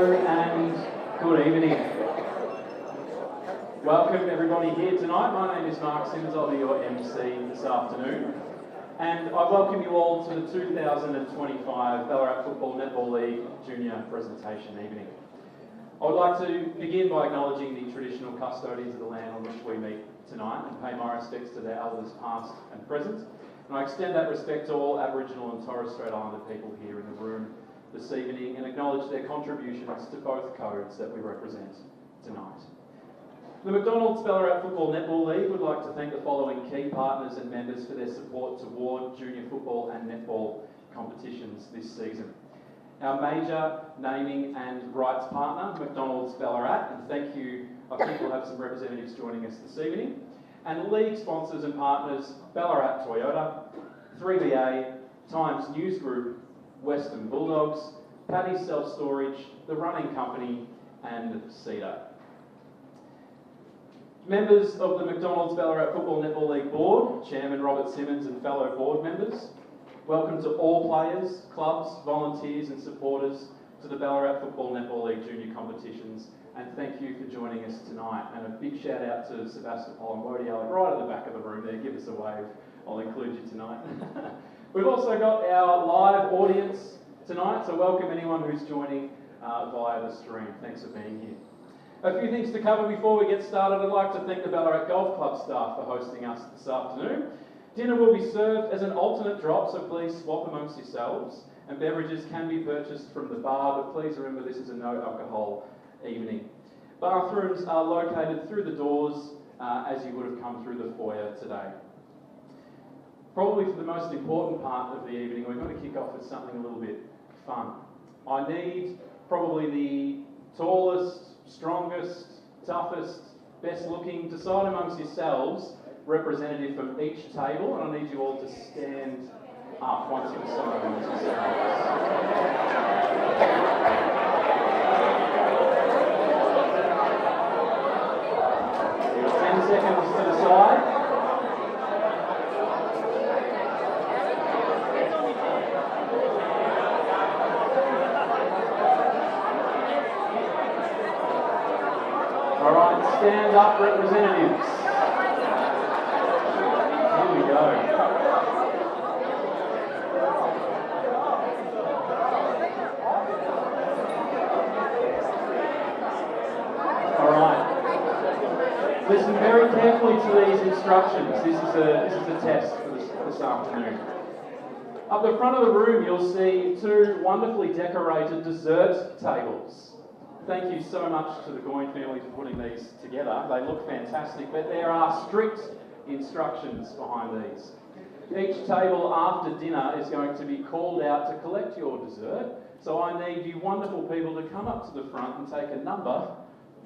Hello and good evening. Welcome everybody here tonight. My name is Mark Simmons, I'll be your MC this afternoon. And I welcome you all to the 2025 Ballarat Football Netball League Junior Presentation evening. I would like to begin by acknowledging the traditional custodians of the land on which we meet tonight and pay my respects to their elders past and present. And I extend that respect to all Aboriginal and Torres Strait Islander people here in the room this evening and acknowledge their contributions to both codes that we represent tonight. The McDonald's Ballarat Football Netball League would like to thank the following key partners and members for their support toward junior football and netball competitions this season. Our major naming and rights partner, McDonald's Ballarat, and thank you, I think we'll have some representatives joining us this evening, and league sponsors and partners, Ballarat Toyota, 3BA, Times News Group, Western Bulldogs, Paddy's Self Storage, The Running Company, and Cedar. Members of the McDonald's Ballarat Football Netball League Board, Chairman Robert Simmons and fellow board members, welcome to all players, clubs, volunteers and supporters to the Ballarat Football Netball League Junior competitions, and thank you for joining us tonight. And a big shout out to Sebastopol and Wodial right at the back of the room there. Give us a wave, I'll include you tonight. We've also got our live audience tonight, so welcome anyone who's joining via the stream. Thanks for being here. A few things to cover before we get started. I'd like to thank the Ballarat Golf Club staff for hosting us this afternoon. Dinner will be served as an alternate drop, so please swap amongst yourselves, and beverages can be purchased from the bar, but please remember this is a no alcohol evening. Bathrooms are located through the doors as you would have come through the foyer today. Probably for the most important part of the evening, we're going to kick off with something a little bit fun. I need probably the tallest, strongest, toughest, best looking, decide amongst yourselves, representative from each table, and I need you all to stand up once you've decided amongst yourselves. 10 seconds to decide. All right, stand up, representatives. Here we go. All right. Listen very carefully to these instructions. This is a test for this afternoon. Up the front of the room, you'll see two wonderfully decorated dessert tables. Thank you so much to the Goyne family for putting these together. They look fantastic, but there are strict instructions behind these. Each table after dinner is going to be called out to collect your dessert, so I need you wonderful people to come up to the front and take a number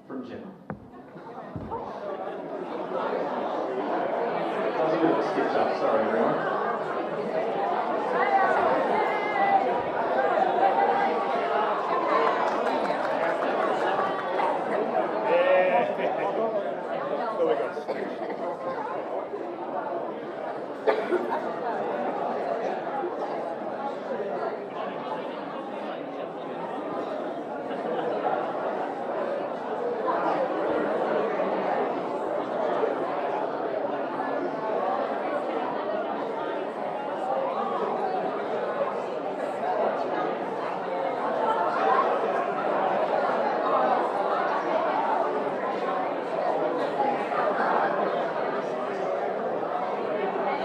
from Gemma. That was a bit of a sketch up, sorry everyone.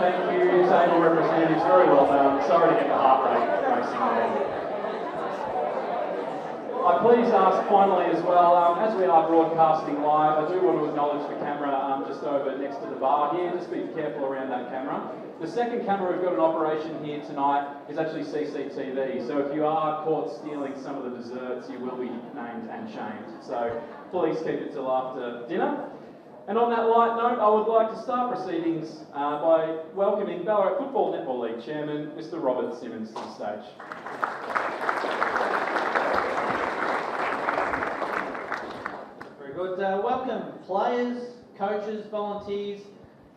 Thank you, table representatives. Very well done. Sorry to get the heart rate racing there. I please ask finally as well, as we are broadcasting live, I do want to acknowledge the camera just over next to the bar here. Just be careful around that camera. The second camera we've got in operation here tonight is actually CCTV. So if you are caught stealing some of the desserts, you will be named and shamed. So please keep it till after dinner. And on that light note, I would like to start proceedings by welcoming Ballarat Football Netball League Chairman, Mr. Robert Simmons, to the stage. Very good. Welcome players, coaches, volunteers,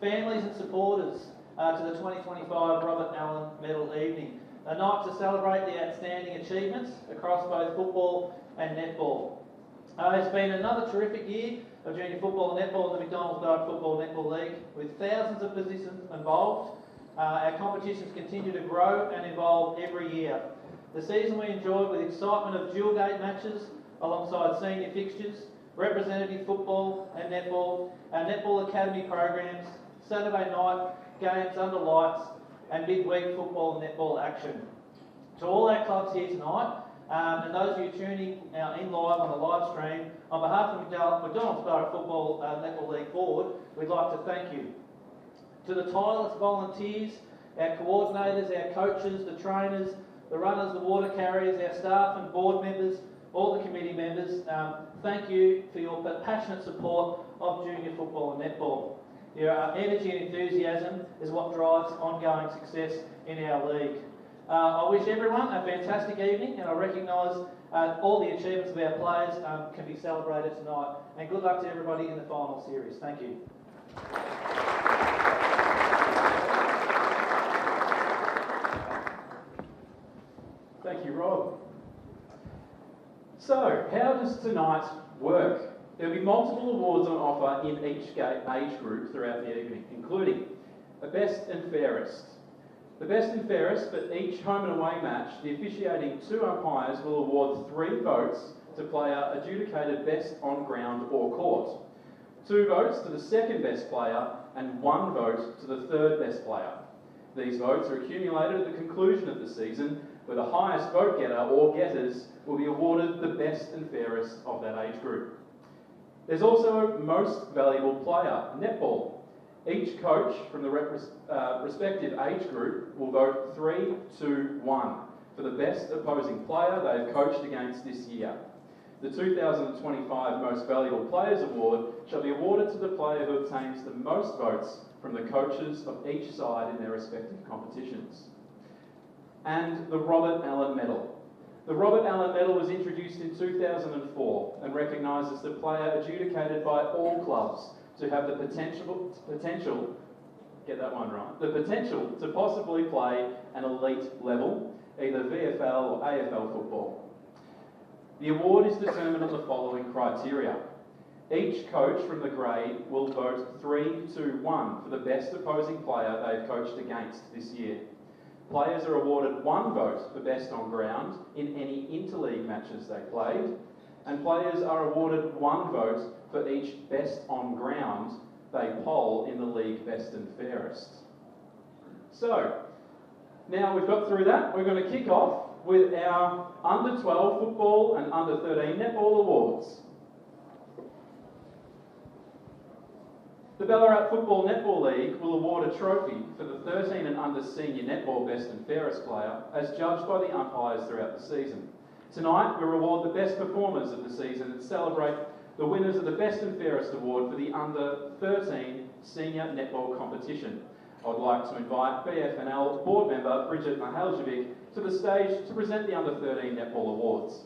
families and supporters to the 2025 Robert Allen Medal Evening. a night to celebrate the outstanding achievements across both football and netball. It's been another terrific year of junior football and netball in the McDonald's Guide Football Netball League, with thousands of positions involved. Our competitions continue to grow and evolve every year. The season we enjoyed with excitement of dual gate matches alongside senior fixtures, representative football and netball, our netball academy programs, Saturday night games under lights, and midweek football and netball action. To all our clubs here tonight, and those of you tuning in live on the live stream, on behalf of the McDonald's Borough Football Netball League Board, we'd like to thank you. To the tireless volunteers, our coordinators, our coaches, the trainers, the runners, the water carriers, our staff and board members, all the committee members, thank you for your passionate support of junior football and netball. Your energy and enthusiasm is what drives ongoing success in our league. I wish everyone a fantastic evening, and I recognise all the achievements of our players can be celebrated tonight. And good luck to everybody in the final series. Thank you. Thank you, Rob. So, how does tonight work? There will be multiple awards on offer in each age group throughout the evening, including the best and fairest. The best and fairest for each home and away match, the officiating 2 umpires will award 3 votes to player adjudicated best on ground or court, 2 votes to the second best player, and 1 vote to the third best player. These votes are accumulated at the conclusion of the season, where the highest vote getter or getters will be awarded the best and fairest of that age group. There's also most valuable player, netball. Each coach from the respective age group will vote 3-2-1 for the best opposing player they have coached against this year. The 2025 Most Valuable Players Award shall be awarded to the player who obtains the most votes from the coaches of each side in their respective competitions. And the Robert Allen Medal. The Robert Allen Medal was introduced in 2004 and recognises the player adjudicated by all clubs to have the potential, get that one right, the potential to possibly play an elite level, either VFL or AFL football. The award is determined on the following criteria. Each coach from the grade will vote 3-1 for the best opposing player they've coached against this year. Players are awarded 1 vote for best on ground in any interleague matches they played, and players are awarded 1 vote for each best on ground they poll in the league best and fairest. So, now we've got through that, we're going to kick off with our under 12 football and under 13 netball awards. The Ballarat Football Netball League will award a trophy for the 13 and under senior netball best and fairest player as judged by the umpires throughout the season. Tonight we reward the best performers of the season and celebrate the winners of the best and fairest award for the under 13 senior netball competition. I would like to invite BFNL board member Bridget Mahaljevic to the stage to present the under 13 netball awards.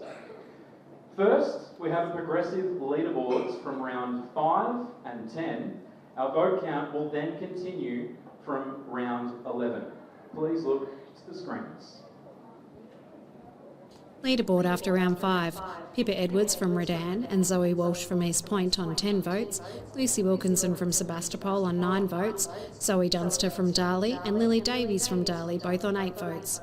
First, we have progressive leaderboards from round 5 and 10. Our vote count will then continue from round 11. Please look to the screens. Leaderboard after round 5. Pippa Edwards from Redan and Zoe Walsh from East Point on 10 votes, Lucy Wilkinson from Sebastopol on 9 votes, Zoe Dunster from Darley and Lily Davies from Darley both on 8 votes.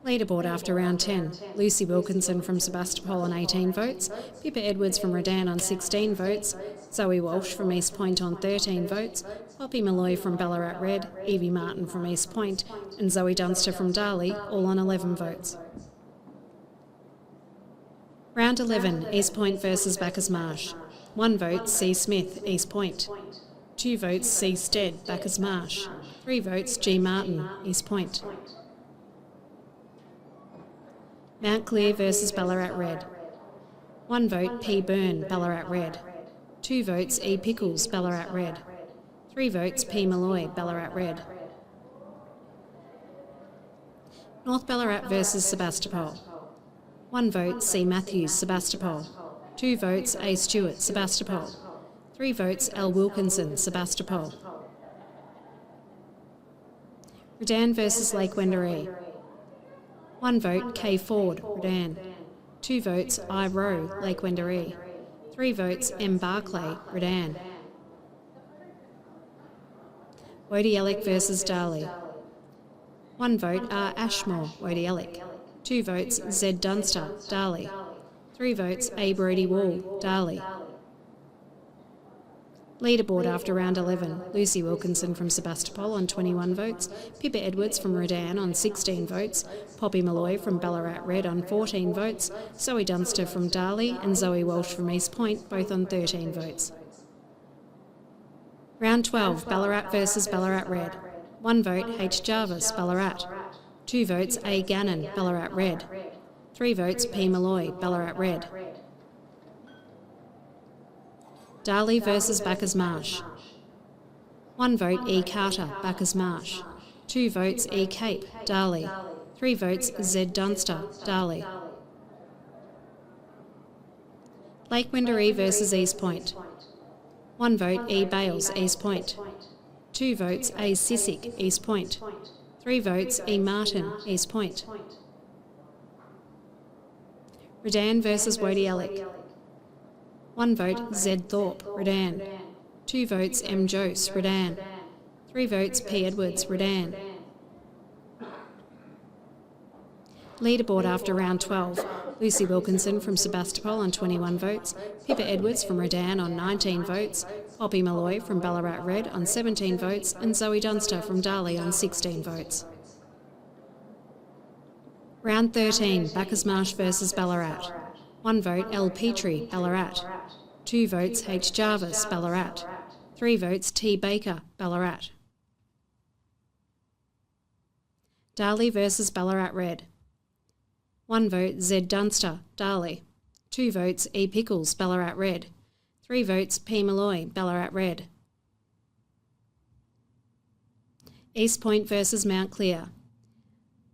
Leaderboard after round 10. Lucy Wilkinson from Sebastopol on 18 votes, Pippa Edwards from Redan on 16 votes, Zoe Walsh from East Point on 13 votes, Poppy Malloy from Ballarat Red, Evie Martin from East Point and Zoe Dunster from Darley all on 11 votes. Round 11, East Point versus Bacchus Marsh. 1 vote, C. Smith, East Point. 2 votes, C. Stead, Bacchus Marsh. 3 votes, G. Martin, East Point. Mount Clear versus Ballarat Red. 1 vote, P. Byrne, Ballarat Red. 2 votes, E. Pickles, Ballarat Red. 3 votes, P. Malloy, Ballarat Red. North Ballarat versus Sebastopol. 1 vote, C. Matthews, Sebastopol. 2 votes, A. Stewart, Sebastopol. 3 votes, L. Wilkinson, Sebastopol. Redan versus Lake Wendouree. 1 vote K Ford, Redan. 2 votes I Rowe, Lake Wendouree. 3 votes M Barclay, Redan. Wodielic versus Darley. 1 vote R Ashmore, Wodielic. 2 votes Z Dunster, Darley. 3 votes A Brody Wall, Darley. Leaderboard after round 11, Lucy Wilkinson from Sebastopol on 21 votes, Pippa Edwards from Redan on 16 votes, Poppy Malloy from Ballarat Red on 14 votes, Zoe Dunster from Darley and Zoe Walsh from East Point both on 13 votes. Round 12, Ballarat versus Ballarat Red. 1 vote H Jarvis, Ballarat. 2 votes A Gannon, Ballarat Red. 3 votes P Malloy, Ballarat Red. Darley versus Bacchus Marsh. 1 vote E Carter, Bacchus Marsh. 2 votes E Cape, Darley. 3 votes Z Dunster, Darley. Lake Wendouree versus East Point. 1 vote E Bales, East Point. 2 votes A Sissick, East Point. 3 votes E Martin, East Point. Redan versus Wodielic. 1 vote Z Thorpe, Redan. 2 votes M Jose, Redan. 3 votes P Edwards, Redan. Leaderboard after round 12, Lucy Wilkinson from Sebastopol on 21 votes, Pippa Edwards from Redan on 19 votes, Poppy Malloy from Ballarat Red on 17 votes and Zoe Dunster from Darley on 16 votes. Round 13, Bacchus Marsh versus Ballarat. 1 vote L Petrie, Ballarat. 2 votes H Jarvis, Ballarat. 3 votes T Baker, Ballarat. Darley versus Ballarat Red. 1 vote Z Dunster, Darley. 2 votes E Pickles, Ballarat Red. 3 votes P Malloy, Ballarat Red. East Point versus Mount Clear.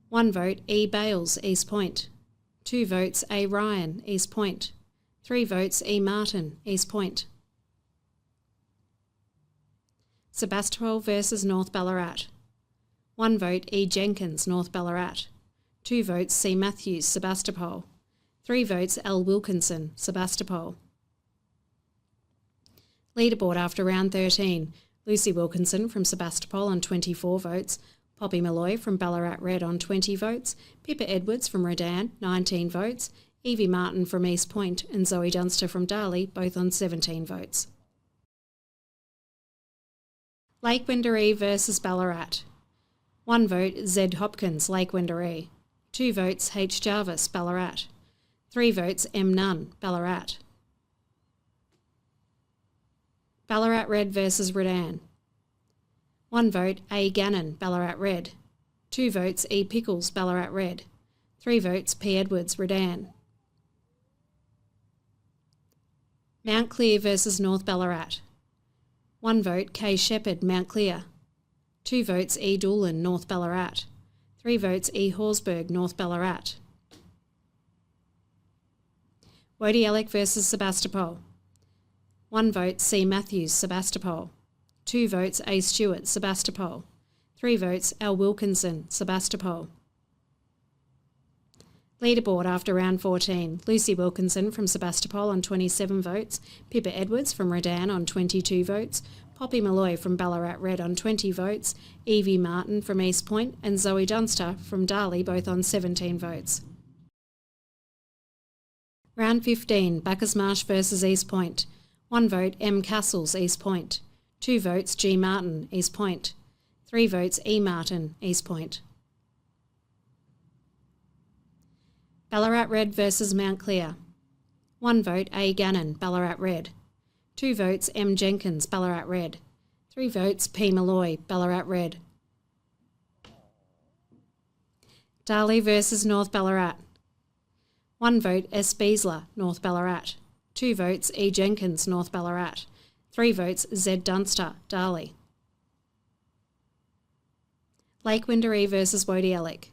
1 vote E Bales, East Point. 2 votes A Ryan, East Point. 3 votes E Martin, East Point. Sebastopol versus North Ballarat. 1 vote E Jenkins, North Ballarat. 2 votes C Matthews, Sebastopol. 3 votes L Wilkinson, Sebastopol. Leaderboard after round 13, Lucy Wilkinson from Sebastopol on 24 votes, Poppy Malloy from Ballarat Red on 20 votes, Pippa Edwards from Redan, 19 votes, Evie Martin from East Point and Zoe Dunster from Darley, both on 17 votes. Lake Wendouree versus Ballarat. 1 vote Z Hopkins, Lake Wendouree. 2 votes H Jarvis, Ballarat. 3 votes M Nunn, Ballarat. Ballarat Red versus Redan. 1 vote A Gannon, Ballarat Red. 2 votes E Pickles, Ballarat Red. 3 votes P Edwards, Redan. Mount Clear versus North Ballarat. 1 vote K Shepherd, Mount Clear. 2 votes E Doolan, North Ballarat. 3 votes E Horsburgh, North Ballarat. Wodielic versus Sebastopol. 1 vote C Matthews, Sebastopol. 2 votes A Stewart, Sebastopol. 3 votes L Wilkinson, Sebastopol. Leaderboard after round 14, Lucy Wilkinson from Sebastopol on 27 votes, Pippa Edwards from Redan on 22 votes, Poppy Malloy from Ballarat Red on 20 votes, Evie Martin from East Point and Zoe Dunster from Darley both on 17 votes. Round 15, Bacchus Marsh versus East Point. 1 vote M Castles, East Point. 2 votes G Martin, East Point. 3 votes E Martin, East Point. Ballarat Red versus Mount Clear. 1 vote A Gannon, Ballarat Red. 2 votes M Jenkins, Ballarat Red. 3 votes P Malloy, Ballarat Red. Darley versus North Ballarat. 1 vote S Beasler, North Ballarat. 2 votes E Jenkins, North Ballarat. 3 votes Z Dunster, Darley. Lake Wendouree versus Wodielic.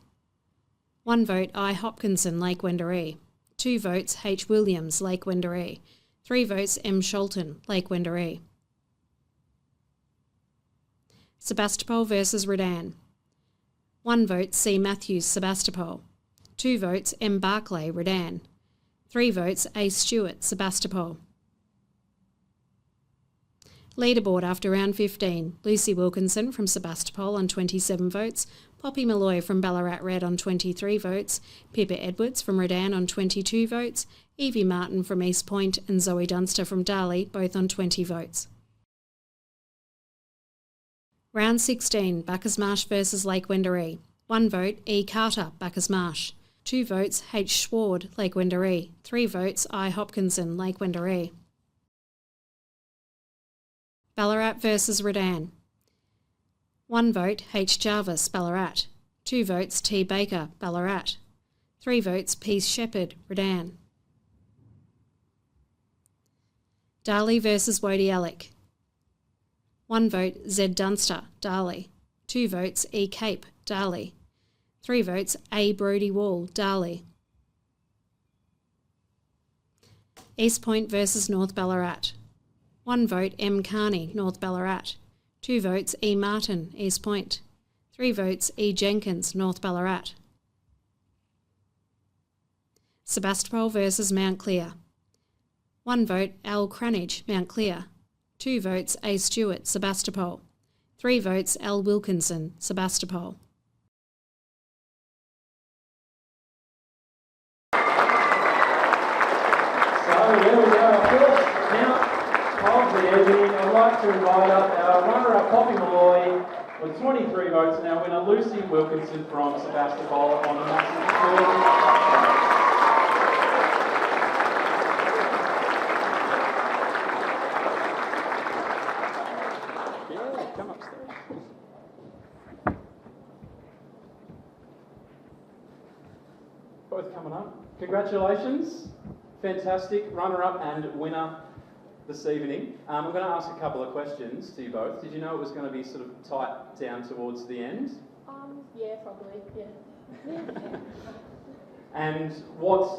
1 vote I Hopkinson, Lake Wendouree. 2 votes H Williams, Lake Wendouree. 3 votes M Sholton, Lake Wendouree. Sebastopol versus Redan. 1 vote C. Matthews, Sebastopol. 2 votes M. Barclay, Redan. 3 votes A. Stewart, Sebastopol. Leaderboard after round 15, Lucy Wilkinson from Sebastopol on 27 votes, Poppy Malloy from Ballarat Red on 23 votes, Pippa Edwards from Redan on 22 votes, Evie Martin from East Point and Zoe Dunster from Darley both on 20 votes. Round 16, Bacchus Marsh versus Lake Wendouree. 1 vote E. Carter, Bacchus Marsh. 2 votes H. Schward, Lake Wendouree. 3 votes I. Hopkinson, Lake Wendouree. Ballarat versus Redan. 1 vote H. Jarvis, Ballarat. 2 votes T. Baker, Ballarat. 3 votes P. Shepherd, Redan. Darley versus Wodie Alec. 1 vote Z. Dunster, Darley. 2 votes E. Cape, Darley. 3 votes A. Brodie Wall, Darley. East Point versus North Ballarat. 1 vote M. Carney, North Ballarat. 2 votes E. Martin, East Point. 3 votes E. Jenkins, North Ballarat. Sebastopol versus Mount Clear. 1 vote Al Cranage, Mount Clear. 2 votes A. Stewart, Sebastopol. 3 votes L. Wilkinson, Sebastopol. So there we go, our first count of the evening. I'd like to invite up our runner-up Poppy Malloy with 23 votes and our winner Lucy Wilkinson from Sebastopol on a massive score. Come upstairs. Both coming up. Congratulations. Fantastic runner-up and winner this evening. I'm going to ask a couple of questions to you both. Did you know it was going to be sort of tight down towards the end? Yeah, probably, yeah. And what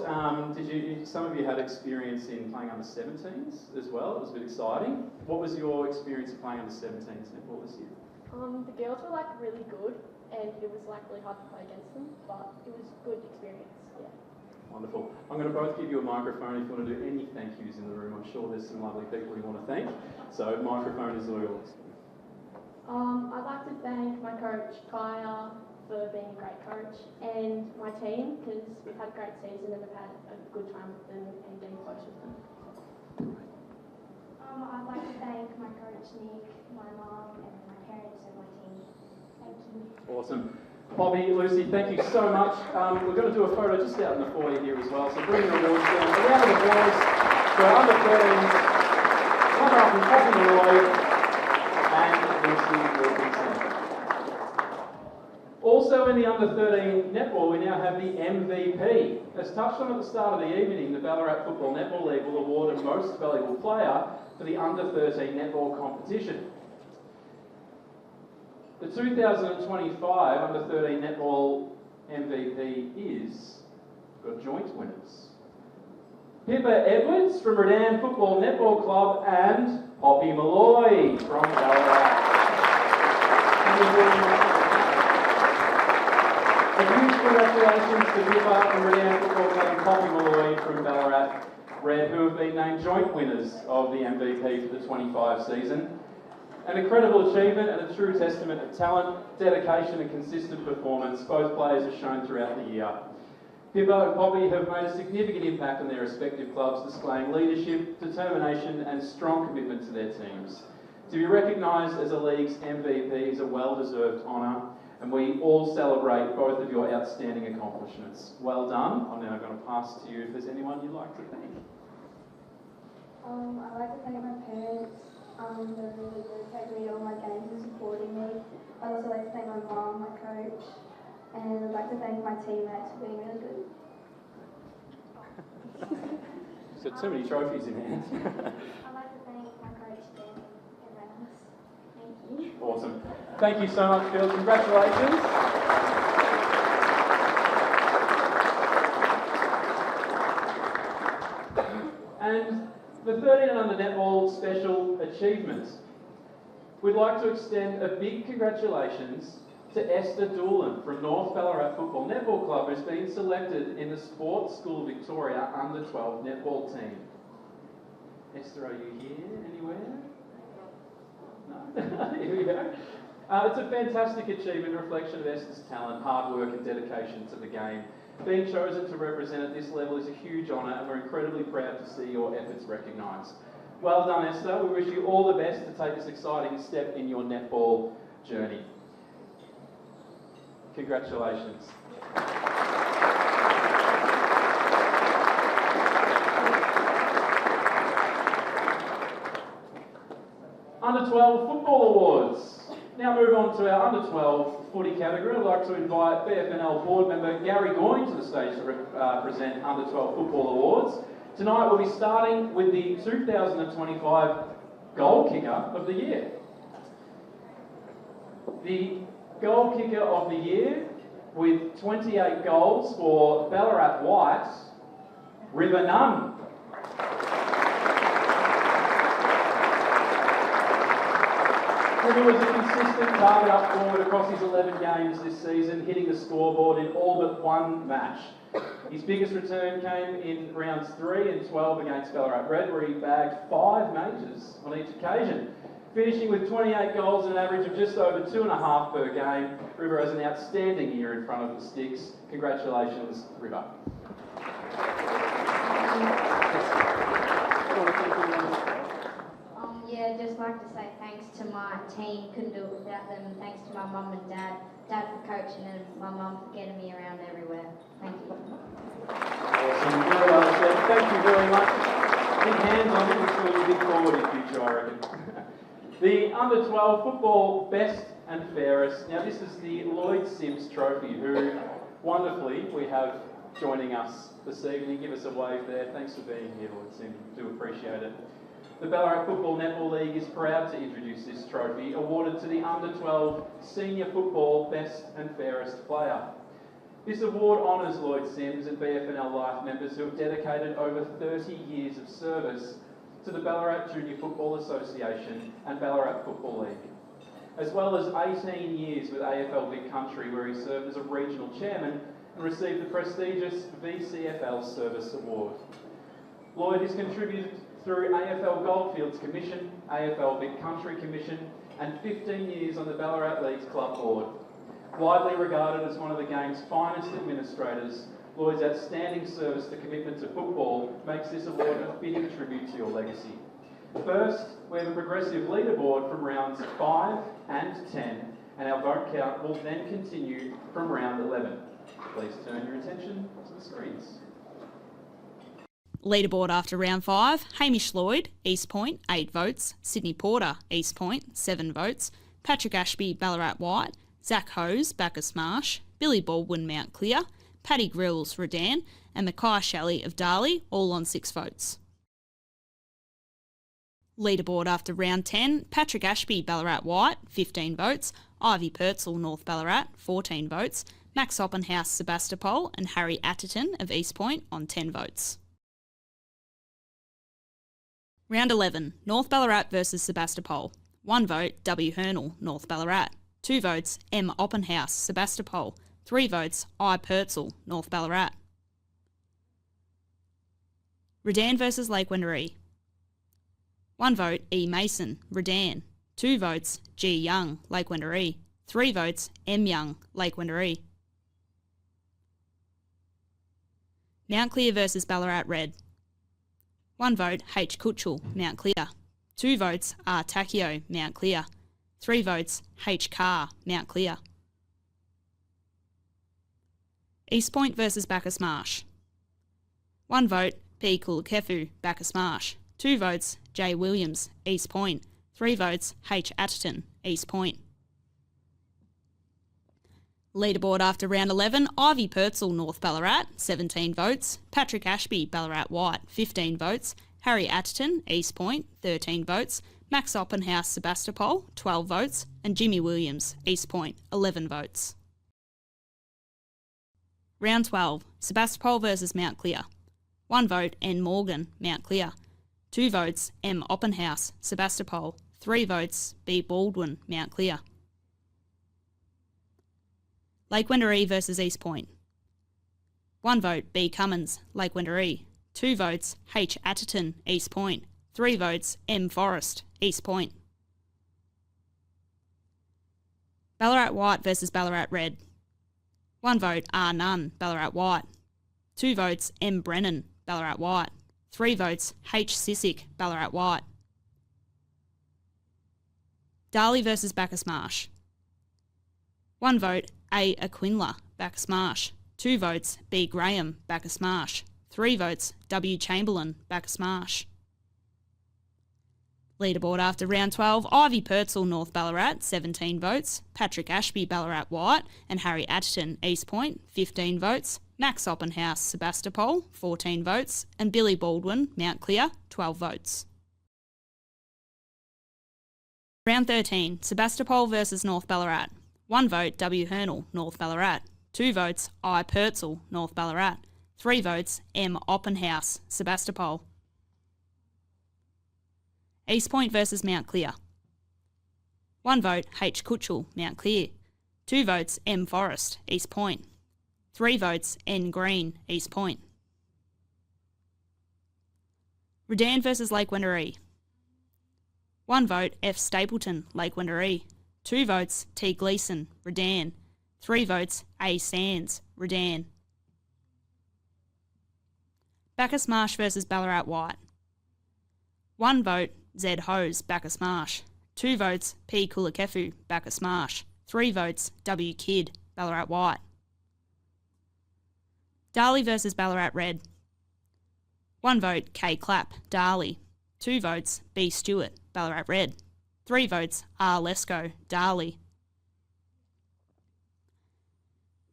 some of you had experience in playing under 17s as well. It was a bit exciting. What was your experience of playing under 17s netball this year? The girls were like really good and it was like really hard to play against them, but it was a good experience, yeah. Wonderful. I'm going to both give you a microphone if you want to do any thank yous in the room. I'm sure there's some lovely people you want to thank. So microphone is all yours. I'd like to thank my coach, Kaya, for being a great coach, and my team, because we've had a great season and I've had a good time with them and getting close with them. I'd like to thank my coach Nick, my mum and my parents and my team. Thank you. Awesome. Poppy, Lucy, thank you so much. We're going to do a photo just out in the foyer here as well, so bring your awards down. A round of applause for our under 13s, runner-up from Poppy Malloy and Lucy Wilkinson. Also in the under 13 netball, we now have the MVP. As touched on at the start of the evening, the Ballarat Football Netball League will award a most valuable player for the under 13 netball competition. The 2025 under 13 netball MVP is, got joint winners. Pippa Edwards from Redan Football Netball Club and Poppy Malloy from Ballarat. A huge congratulations to Pippa from Redan Football Club and Poppy Malloy from Ballarat Red, who have been named joint winners of the MVP for the 25 season. An incredible achievement and a true testament of talent, dedication and consistent performance both players have shown throughout the year. Pippa and Poppy have made a significant impact on their respective clubs, displaying leadership, determination and strong commitment to their teams. To be recognised as a league's MVP is a well-deserved honour, and we all celebrate both of your outstanding accomplishments. Well done. I'm now going to pass to you if there's anyone you'd like to thank. I'd like to thank my parents. They're really good, taking me to all my games and supporting me. I'd also like to thank my mum, my coach, and I'd like to thank my teammates for being really good. You've got too many trophies in hand. I'd like to thank my coach, Dan, and Reynolds. Thank you. Awesome. Thank you so much, girls. Congratulations. And the 13 and under netball special achievements. We'd like to extend a big congratulations to Esther Doolan from North Ballarat Football Netball Club, who's been selected in the Sports School Victoria Under-12 netball team. Esther, are you here anywhere? No? Here we go. It's a fantastic achievement, a reflection of Esther's talent, hard work and dedication to the game. Being chosen to represent at this level is a huge honour, and we're incredibly proud to see your efforts recognised. Well done, Esther. We wish you all the best to take this exciting step in your netball journey. Congratulations. Under-12 Football Awards. Now move on to our Under-12 footy category. I'd like to invite BFNL board member Gary Goyne to the stage to present Under-12 Football Awards. Tonight we'll be starting with the 2025 Goal Kicker of the Year. The Goal Kicker of the Year with 28 goals for Ballarat White, River Nunn. River was a consistent target up forward across his 11 games this season, hitting the scoreboard in all but one match. His biggest return came in rounds 3 and 12 against Ballarat Red, where he bagged 5 majors on each occasion. Finishing with 28 goals and an average of just over 2.5 per game, River has an outstanding year in front of the sticks. Congratulations, River. Yeah, I'd just like to say thanks to my team. Couldn't do it without them. Thanks to my mum and dad. Dad for coaching and my mum for getting me around everywhere. Thank you. Awesome. Very well said. Thank you very much. Big hands on it, which will be big forward in future, I reckon. The Under-12 Football Best and Fairest. Now, this is the Lloyd Sims Trophy, who wonderfully we have joining us this evening. Give us a wave there. Thanks for being here, Lloyd Sims. Do appreciate it. The Ballarat Football Netball League is proud to introduce this trophy, awarded to the Under-12 Senior Football Best and Fairest Player. This award honours Lloyd Sims and BFNL Life members who have dedicated over 30 years of service to the Ballarat Junior Football Association and Ballarat Football League, as well as 18 years with AFL Big Country, where he served as a regional chairman and received the prestigious VCFL Service Award. Lloyd has contributed through AFL Goldfields Commission, AFL Big Country Commission, and 15 years on the Ballarat League's club board. Widely regarded as one of the game's finest administrators, Lloyd's outstanding service to commitment to football makes this award a fitting tribute to your legacy. First, we have a progressive leaderboard from rounds 5 and 10, and our vote count will then continue from round 11. Please turn your attention to the screens. Leaderboard after round 5, Hamish Lloyd, East Point, 8 votes, Sydney Porter, East Point, 7 votes, Patrick Ashby, Ballarat White, Zach Hose, Bacchus Marsh, Billy Baldwin, Mount Clear, Paddy Grills, Redan, and Mackay Shelley of Darley, all on 6 votes. Leaderboard after round 10, Patrick Ashby, Ballarat White, 15 votes, Ivy Purcell, North Ballarat, 14 votes, Max Oppenhouse, Sebastopol, and Harry Atherton of East Point on 10 votes. Round 11, North Ballarat versus Sebastopol. 1 vote, W. Hernal, North Ballarat. 2 votes, M. Oppenhouse, Sebastopol. 3 votes, I. Purcell, North Ballarat. Redan versus Lake Wendouree. 1 vote, E. Mason, Redan. 2 votes, G. Young, Lake Wendouree. 3 votes, M. Young, Lake Wendouree. Mount Clear versus Ballarat Red. 1 vote, H. Kutchell, Mount Clear. 2 votes, R. Takio, Mount Clear. 3 votes, H. Carr, Mount Clear. East Point versus Bacchus Marsh. 1 vote, P. Kulukefu, Bacchus Marsh. 2 votes, J. Williams, East Point. 3 votes, H. Atherton, East Point. Leaderboard after round 11, Ivy Purcell, North Ballarat, 17 votes, Patrick Ashby, Ballarat White, 15 votes, Harry Atherton, East Point, 13 votes, Max Oppenhouse, Sebastopol, 12 votes, and Jimmy Williams, East Point, 11 votes. Round 12, Sebastopol versus Mount Clear. 1 vote, N. Morgan, Mount Clear. 2 votes, M. Oppenhouse, Sebastopol. 3 votes, B. Baldwin, Mount Clear. Lake Wendouree versus East Point. 1 vote B Cummins, Lake Wendouree. 2 votes H Atherton, East Point. 3 votes M Forrest, East Point. Ballarat White versus Ballarat Red. 1 vote R Nunn, Ballarat White. 2 votes M Brennan, Ballarat White. 3 votes H Sissick, Ballarat White. Darley versus Bacchus Marsh. 1 vote A Aquinla, Bacchus Marsh. 2 votes B Graham, Bacchus Marsh. 3 votes W Chamberlain, Bacchus Marsh. Leaderboard after round 12, Ivy Purcell, North Ballarat, 17 votes. Patrick Ashby, Ballarat White, and Harry Atherton, East Point, 15 votes. Max Oppenhouse, Sebastopol, 14 votes. And Billy Baldwin, Mount Clear, 12 votes. Round 13, Sebastopol versus North Ballarat. 1 vote W Hernal, North Ballarat. 2 votes I Purcell, North Ballarat. 3 votes M Oppenhouse, Sebastopol. East Point versus Mount Clear. 1 vote H Kutchell, Mount Clear. 2 votes M Forrest, East Point. 3 votes N Green, East Point. Redan versus Lake Wendouree. 1 vote F Stapleton, Lake Wendouree. 2 votes T Gleeson, Redan. 3 votes A Sands, Redan. Bacchus Marsh versus Ballarat White. 1 vote Z Hose, Bacchus Marsh. 2 votes P Kulakefu, Bacchus Marsh. 3 votes W Kidd, Ballarat White. Darley versus Ballarat Red. 1 vote K Clapp, Darley. 2 votes B Stewart, Ballarat Red. 3 votes R Lesko, Darley.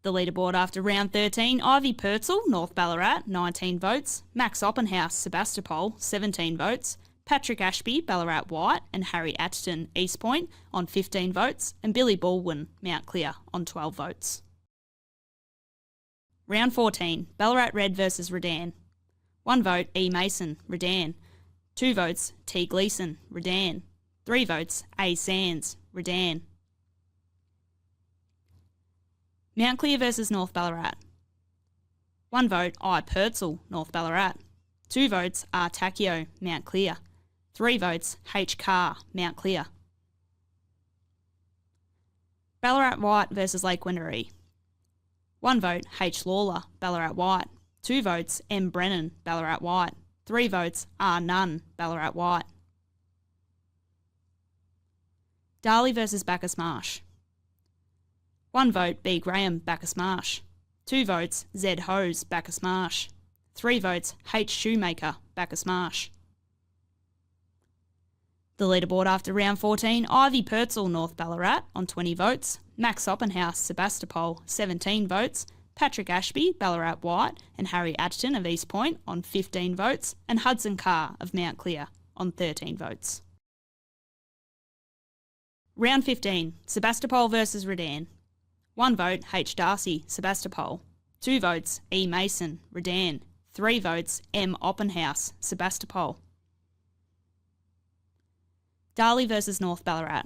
The leaderboard after round 13, Ivy Purcell, North Ballarat, 19 votes. Max Oppenhouse, Sebastopol, 17 votes. Patrick Ashby, Ballarat White, and Harry Atherton, East Point, on 15 votes. And Billy Baldwin, Mount Clear, on 12 votes. Round 14, Ballarat Red versus Redan. 1 vote E Mason, Redan. 2 votes T Gleeson, Redan. 3 votes A Sands, Redan. Mount Clear versus North Ballarat. 1 vote I Purcell, North Ballarat. 2 votes R Takio, Mount Clear. 3 votes H Carr, Mount Clear. Ballarat White versus Lake Wendouree. 1 vote H Lawler, Ballarat White. 2 votes M Brennan, Ballarat White. 3 votes R Nunn, Ballarat White. Darley versus Bacchus Marsh. 1 vote B Graham, Bacchus Marsh. 2 votes Z Hose, Bacchus Marsh. 3 votes H Shoemaker, Bacchus Marsh. The leaderboard after round 14, Ivy Purcell, North Ballarat, on 20 votes. Max Oppenhouse, Sebastopol, 17 votes. Patrick Ashby, Ballarat White, and Harry Atherton of East Point on 15 votes. And Hudson Carr of Mount Clear on 13 votes. Round 15, Sebastopol versus Redan. 1 vote H Darcy, Sebastopol. 2 votes E Mason, Redan. 3 votes M Oppenhouse, Sebastopol. Darley versus North Ballarat.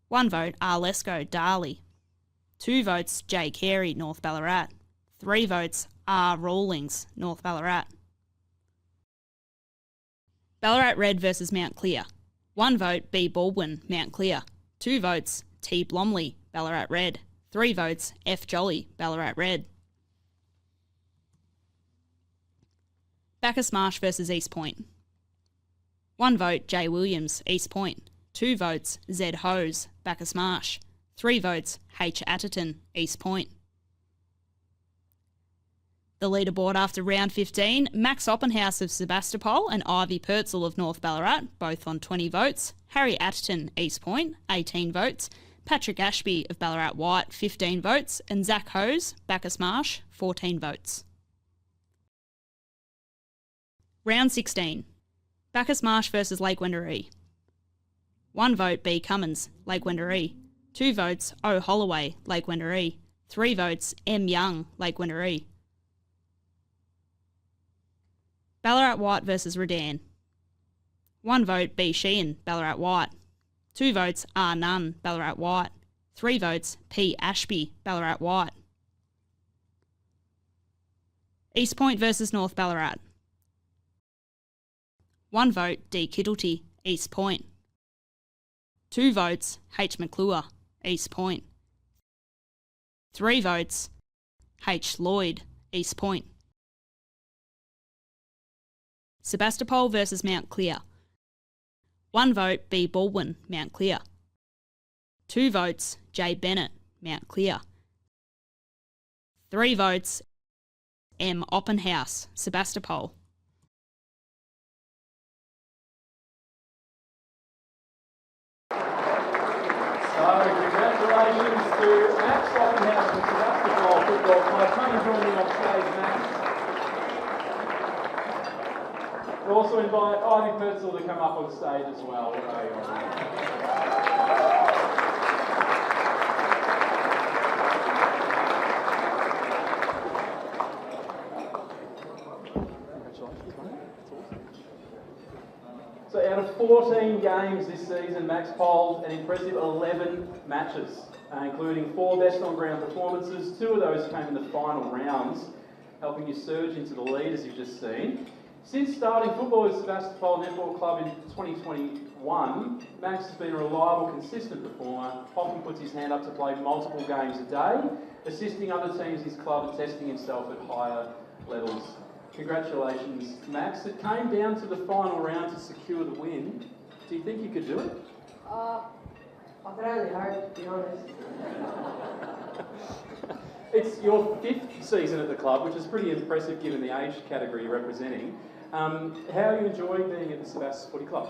1 vote R Lesko, Darley. 2 votes J Carey, North Ballarat. 3 votes R Rawlings, North Ballarat. Ballarat Red versus Mount Clear. 1 vote B Baldwin, Mount Clear. 2 votes T Blomley, Ballarat Red. 3 votes F Jolly, Ballarat Red. Bacchus Marsh versus East Point. 1 vote J Williams, East Point. 2 votes Z Hose, Bacchus Marsh. 3 votes H Atherton, East Point. The leaderboard after round 15, Max Oppenhouse of Sebastopol and Ivy Purcell of North Ballarat, both on 20 votes. Harry Atherton, East Point, 18 votes. Patrick Ashby of Ballarat White, 15 votes. And Zach Hose, Bacchus Marsh, 14 votes. Round 16. Bacchus Marsh versus Lake Wendouree. 1 vote B Cummins, Lake Wendouree. 2 votes O Holloway, Lake Wendouree. 3 votes M Young, Lake Wendouree. Ballarat White versus Redan. 1 vote B Sheehan, Ballarat White. 2 votes R Nunn, Ballarat White. 3 votes, P. Ashby, Ballarat White. East Point versus North Ballarat. 1 vote, D. Kittlety, East Point. 2 votes, H. McClure, East Point. 3 votes, H. Lloyd, East Point. Sebastopol versus Mount Clear. 1 vote, B. Baldwin, Mount Clear. 2 votes, J. Bennett, Mount Clear. 3 votes, M. Oppenhouse, Sebastopol. So, congratulations to Max Oppenhouse from Sebastopol Football Club. Come and join me on stage, Max. We'll also invite Ivy Purcell to come up on stage as well. Where are you, Ivy? So out of 14 games this season, Max polled an impressive 11 matches, including 4 best on-ground performances. 2 of those came in the final rounds, helping you surge into the lead, as you've just seen. Since starting football with Sebastopol Netball Club in 2021, Max has been a reliable, consistent performer. Often puts his hand up to play multiple games a day, assisting other teams in his club and testing himself at higher levels. Congratulations, Max. It came down to the final round to secure the win. Do you think you could do it? I can only hope, to be honest. It's your 5th season at the club, which is pretty impressive given the age category you're representing. How are you enjoying being at the Sebastopol Footy Club?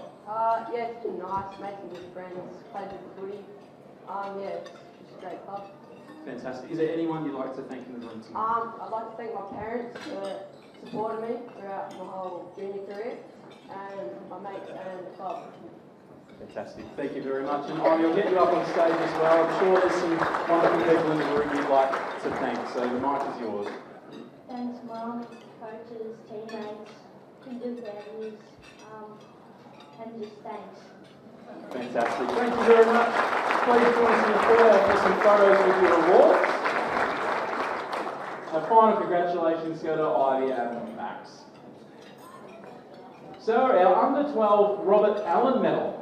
Yeah, it's been nice, making new friends, played with footy. Yeah, it's a great club. Fantastic. Is there anyone you'd like to thank in the room tonight? I'd like to thank my parents for supporting me throughout my whole junior career, and my mates and the club. Fantastic. Thank you very much. And Ivy, I'll get you up on stage as well. I'm sure there's some wonderful people in the room you'd like to thank, so the mic is yours. Thanks, Mum, coaches, teammates, Kinder families, and just thanks. Fantastic. Thank you very much. Please join us in the foyer for some photos with your awards. A final congratulations go to Ivy and Max. So our Under-12 Robert Allen Medal.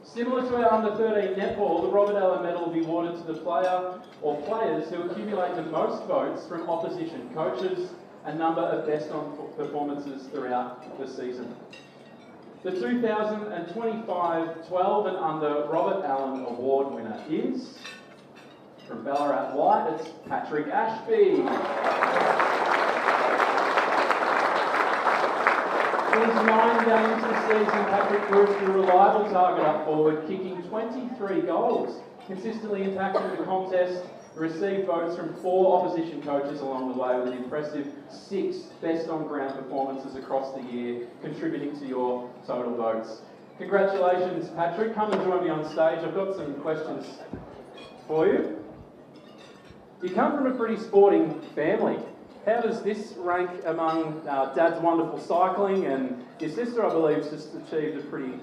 Similar to our Under-13 netball, the Robert Allen Medal will be awarded to the player or players who accumulate the most votes from opposition coaches and number of best on performances throughout the season. The 2025 12 and under Robert Allen Award winner is, from Ballarat White, it's Patrick Ashby. In his 9 games this season, Patrick proved a reliable target up forward, kicking 23 goals, consistently impacting the contest, received votes from 4 opposition coaches along the way with an impressive 6 best on-ground performances across the year, contributing to your total votes. Congratulations, Patrick. Come and join me on stage. I've got some questions for you. You come from a pretty sporting family. How does this rank among Dad's wonderful cycling, and your sister, I believe, has just achieved a pretty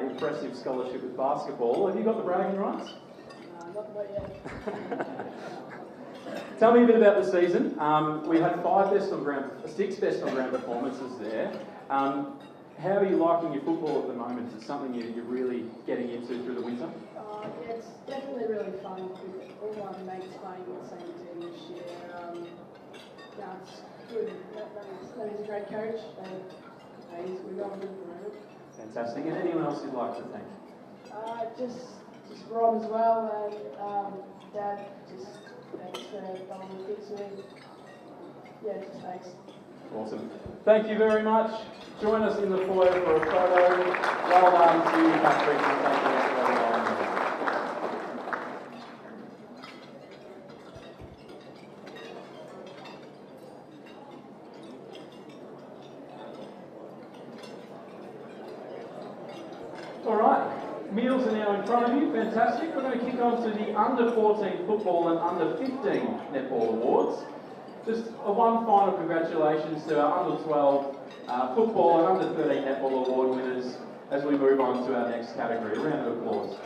impressive scholarship with basketball. Have you got the bragging rights? Not quite yet. Tell me a bit about the season. We had 6 best on ground performances there. How are you liking your football at the moment? Is it something you're really getting into through the winter? Yeah, it's definitely really fun with all my mates playing in the same team this year. Yeah, it's good. That is a great coach, and we're going good at the moment. Fantastic. And anyone else you'd like to thank? Just Rob as well, and Dad, just thanks for coming and fixing me. Yeah, just thanks. Awesome. Thank you very much. Join us in the foyer for a photo. Well done to you, Patrick, and thank you for everyone. All right, meals are now in front of you. Fantastic. We're going to kick on to the Under-14 Football and Under-15 Netball Awards. Just one final congratulations to our Under-12 Football and Under-13 Netball Award winners as we move on to our next category. A round of applause.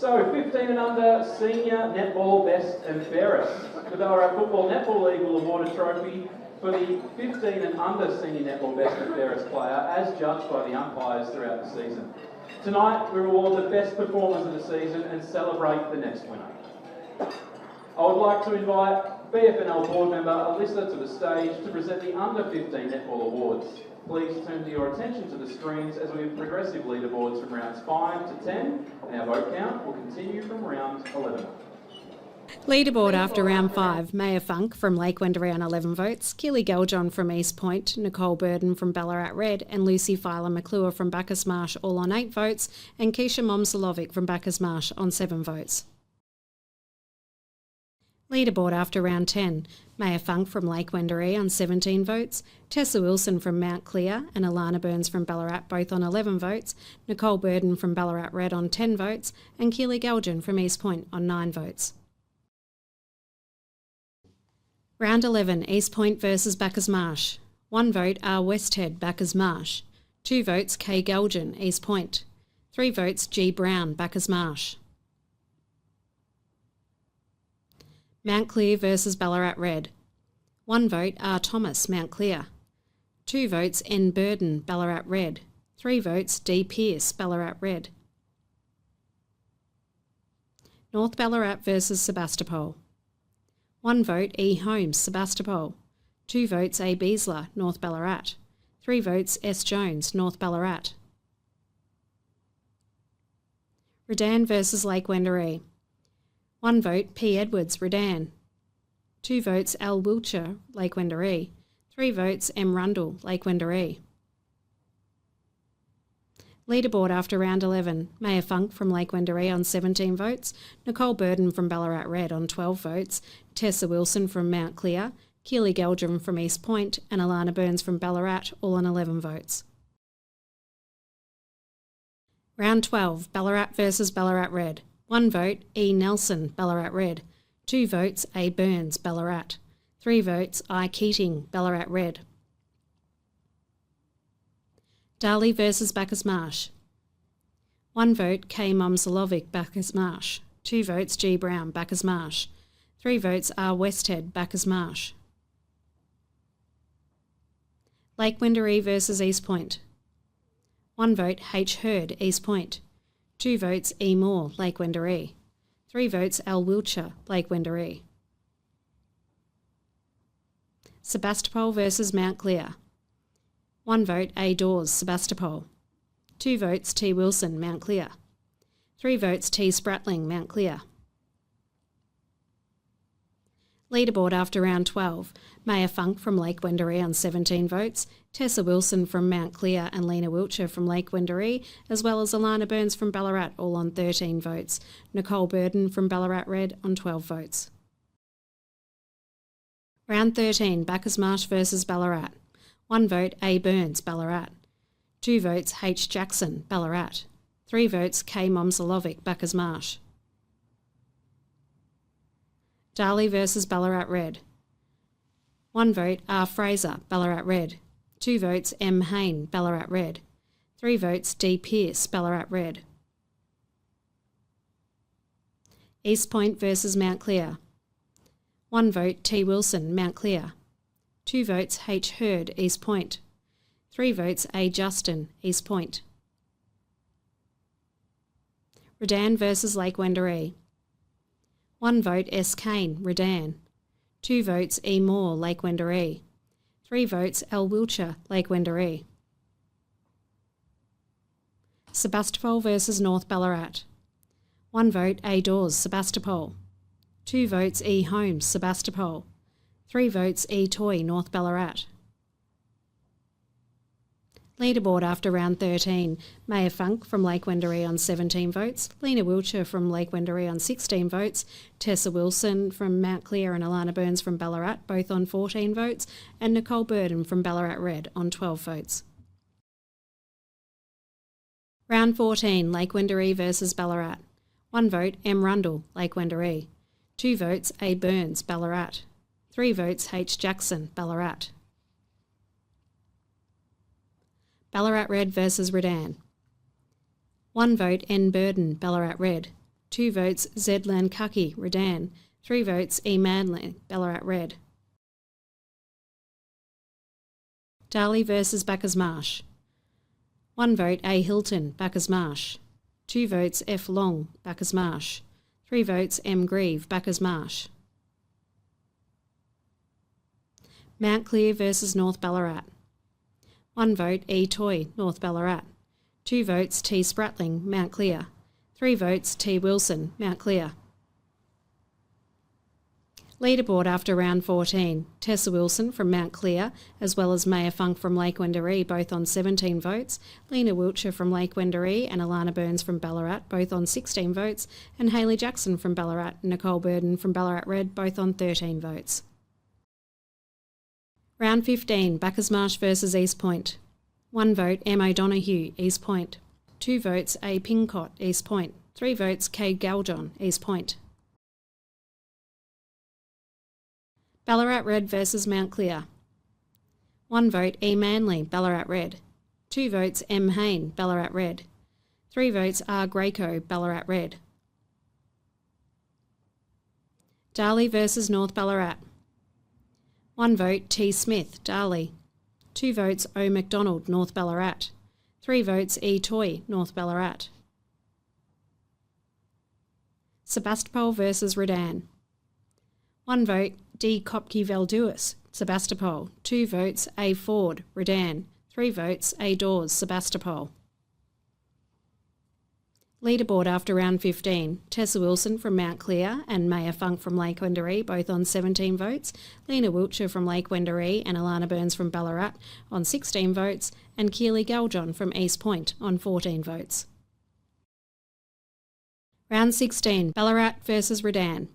So, 15 and under senior netball best and fairest. The Ballarat Football Netball League will award a trophy for the 15 and under senior netball best and fairest player as judged by the umpires throughout the season. Tonight, we reward the best performers of the season and celebrate the next winner. I would like to invite BFNL board member Alyssa to the stage to present the under 15 netball awards. Please turn your attention to the screens as we have progressive leaderboards from rounds 5 to 10, and our vote count will continue from round 11. Leaderboard after round 5, Maya Funk from Lake Wendouree on 11 votes, Keely Geljon from East Point, Nicole Burden from Ballarat Red and Lucy Filer McClure from Bacchus Marsh all on 8 votes, and Keisha Momsalovic from Bacchus Marsh on 7 votes. Leaderboard after round 10, Maya Funk from Lake Wendouree on 17 votes, Tessa Wilson from Mount Clear and Alana Burns from Ballarat both on 11 votes, Nicole Burden from Ballarat Red on 10 votes and Keely Geljon from East Point on 9 votes. Round 11, East Point versus Bacchus Marsh. 1 vote R. Westhead, Bacchus Marsh. 2 votes K. Geljon, East Point. 3 votes G. Brown, Bacchus Marsh. Mount Clear versus Ballarat Red. 1 vote R. Thomas, Mount Clear. 2 votes N. Burden, Ballarat Red. 3 votes D. Pearce, Ballarat Red. North Ballarat versus Sebastopol. 1 vote E. Holmes, Sebastopol. 2 votes A. Beasler, North Ballarat. 3 votes S. Jones, North Ballarat. Redan versus Lake Wendouree. 1 vote P. Edwards, Redan. 2 votes L. Wiltshire, Lake Wendouree. 3 votes M. Rundle, Lake Wendouree. Leaderboard after round 11, Maya Funk from Lake Wendouree on 17 votes, Nicole Burden from Ballarat Red on 12 votes, Tessa Wilson from Mount Clear, Keely Geljon from East Point and Alana Burns from Ballarat all on 11 votes. Round 12, Ballarat versus Ballarat Red. 1 vote E. Nelson, Ballarat Red. 2 votes A. Burns, Ballarat. 3 votes I. Keating, Ballarat Red. Darley versus Bacchus Marsh. 1 vote K. Momsalovic, Bacchus Marsh. 2 votes G. Brown, Bacchus Marsh. 3 votes R. Westhead, Bacchus Marsh. Lake Wendouree versus East Point. 1 vote H. Hurd, East Point. 2 votes E. Moore, Lake Wendouree. 3 votes L. Wiltshire, Lake Wendouree. Sebastopol versus Mount Clear. 1 vote A. Dawes, Sebastopol. 2 votes T. Wilson, Mount Clear. 3 votes T. Spratling, Mount Clear. Leaderboard after round 12, Maya Funk from Lake Wendouree on 17 votes, Tessa Wilson from Mount Clear and Lena Wiltshire from Lake Wendouree, as well as Alana Burns from Ballarat all on 13 votes, Nicole Burden from Ballarat Red on 12 votes. Round 13, Bacchus Marsh versus Ballarat. 1 vote A. Burns, Ballarat. 2 votes H. Jackson, Ballarat. 3 votes K. Momsalovic, Bacchus Marsh. Darley versus Ballarat Red. 1 vote R. Fraser, Ballarat Red. 2 votes M. Hain, Ballarat Red. 3 votes D. Pearce, Ballarat Red. East Point versus Mount Clear. 1 vote T. Wilson, Mount Clear. 2 votes H. Hurd, East Point. 3 votes A. Justin, East Point. Redan versus Lake Wendouree. 1 vote S. Kane, Redan. 2 votes E. Moore, Lake Wendouree. 3 votes L. Wiltshire, Lake Wendouree. Sebastopol versus North Ballarat. 1 vote A. Dawes, Sebastopol. 2 votes E. Holmes, Sebastopol. 3 votes E. Toy, North Ballarat. Leaderboard after round 13, Maya Funk from Lake Wendouree on 17 votes, Lena Wiltshire from Lake Wendouree on 16 votes, Tessa Wilson from Mount Clear and Alana Burns from Ballarat both on 14 votes, and Nicole Burden from Ballarat Red on 12 votes. Round 14, Lake Wendouree versus Ballarat. 1 vote M. Rundle, Lake Wendouree. 2 votes A. Burns, Ballarat. 3 votes H. Jackson, Ballarat. Ballarat Red versus Redan. 1 vote N. Burden, Ballarat Red. 2 votes Z Lankaki, Redan. 3 votes E Manley, Ballarat Red. Darley versus Bacchus Marsh. 1 vote A Hilton, Bacchus Marsh. 2 votes F Long, Bacchus Marsh. 3 votes M Grieve, Bacchus Marsh. Mount Clear versus North Ballarat. 1 vote E Toy, North Ballarat. 2 votes T Spratling, Mount Clear. 3 votes T Wilson, Mount Clear. Leaderboard after round 14. Tessa Wilson from Mount Clear, as well as Maya Funk from Lake Wendouree, both on 17 votes. Lena Wiltshire from Lake Wendouree and Alana Burns from Ballarat, both on 16 votes. And Hayley Jackson from Ballarat and Nicole Burden from Ballarat Red, both on 13 votes. Round 15. Bacchus Marsh versus East Point. 1 vote M O'Donoghue, East Point. 2 votes A Pincott, East Point. 3 votes K Galjon, East Point. Ballarat Red versus Mount Clear. 1 vote E Manley, Ballarat Red. 2 votes M Hayne, Ballarat Red. 3 votes R Greco, Ballarat Red. Darley versus North Ballarat. 1 vote T Smith, Darley. 2 votes O McDonald, North Ballarat. 3 votes E Toy, North Ballarat. Sebastopol versus Redan. 1 vote D Kopke Valduis, Sebastopol. 2 votes A Ford, Redan. 3 votes A Dawes, Sebastopol. Leaderboard after round 15. Tessa Wilson from Mount Clear and Maya Funk from Lake Wendouree, both on 17 votes. Lena Wiltshire from Lake Wendouree and Alana Burns from Ballarat on 16 votes. And Keely Galjon from East Point on 14 votes. Round 16. Ballarat versus Redan.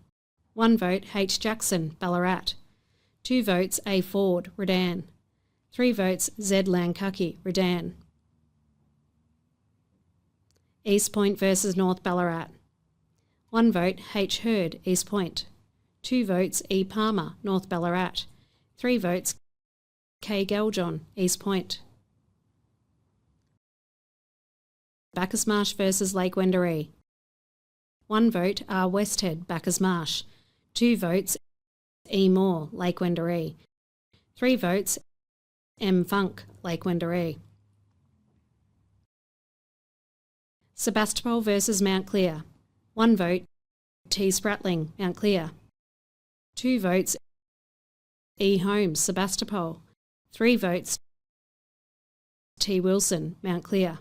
1 vote H Jackson, Ballarat. 2 votes A Ford, Redan. 3 votes Z Lankaki, Redan. East Point versus North Ballarat. 1 vote H Hurd, East Point. 2 votes E Palmer, North Ballarat. 3 votes K Galjon, East Point. Bacchus Marsh versus Lake Wendouree. 1 vote R Westhead, Bacchus Marsh. 2 votes E Moore, Lake Wendouree. 3 votes M Funk, Lake Wendouree. Sebastopol versus Mount Clear. 1 vote T Spratling, Mount Clear. 2 votes E Holmes, Sebastopol. 3 votes T Wilson, Mount Clear.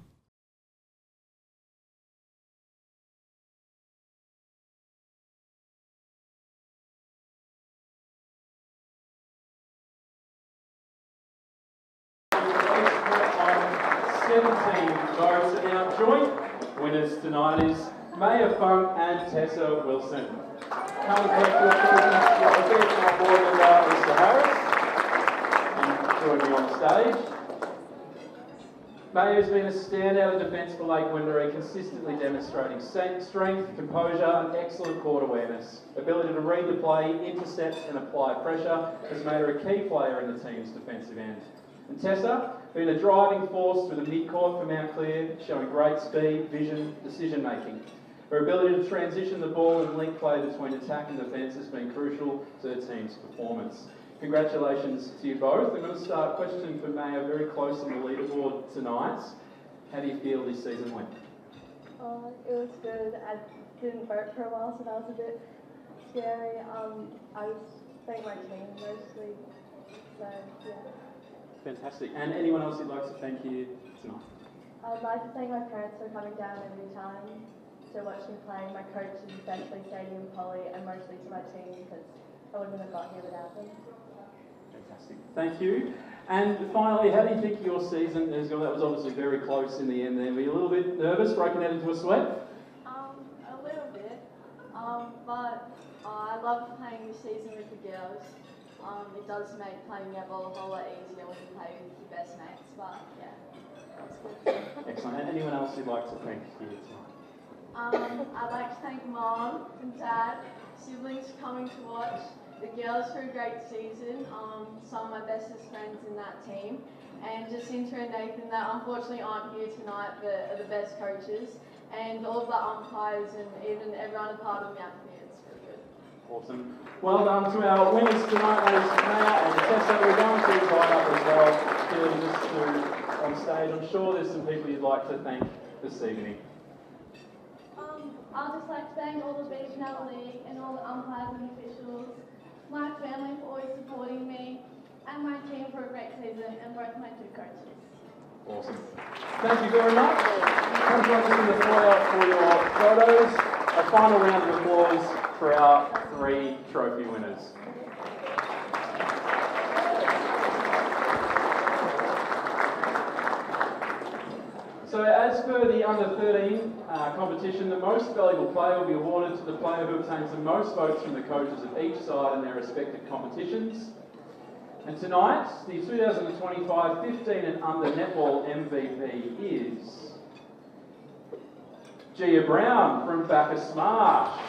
Votes, and our joint winners tonight is Maya Funk and Tessa Wilson. Come and collect your trophies from our board member, Mr. Harris, and join me on stage. Maya has been a standout in defence for Lake Wendouree, consistently demonstrating strength, composure and excellent court awareness. Ability to read the play, intercept and apply pressure has made her a key player in the team's defensive end. And Tessa, been a driving force through the mid-court for Mount Clear, showing great speed, vision, decision-making. Her ability to transition the ball and link play between attack and defence has been crucial to the team's performance. Congratulations to you both. I'm going to start question for Maya, very close on the leaderboard tonight. How do you feel this season went? It was good. I didn't vote for a while, so that was a bit scary. I just thank my team mostly, so yeah. Fantastic. And anyone else you'd like to thank here tonight? I'd like to thank my parents for coming down every time to watch me play, my coaches, especially Sadie and Polly, and mostly to my team because I wouldn't have got here without them. Fantastic. Thank you. And finally, how do you think your season has gone? That was obviously very close in the end there. Were you a little bit nervous, breaking out into a sweat? A little bit. But I love playing this season with the girls. It does make playing netball a whole lot easier when you play with your best mates, but yeah, that's good. Excellent. And anyone else you'd like to thank here tonight? I'd like to thank Mom and Dad, siblings coming to watch, the girls for a great season, some of my bestest friends in that team, and Jacinta and Nathan that unfortunately aren't here tonight but are the best coaches. and all of the umpires and even everyone a part of Mount Clear. It's really good. Awesome. Well done to our winners tonight, ladies and Tessa. We're going to invite up as well, Kelly, just to on stage. I'm sure there's some people you'd like to thank this evening. I'd just like to thank all the BFNL League and all the umpires and officials, my family for always supporting me, and my team for a great season, and both my two coaches. Awesome. Thank you very much. Come join us in the foyer for your photos. A final round of applause for our 3 trophy winners. So as per the under 13 competition, the most valuable player will be awarded to the player who obtains the most votes from the coaches of each side in their respective competitions. And tonight, the 2025 15 and under netball MVP is Gia Brown from Bacchus Marsh.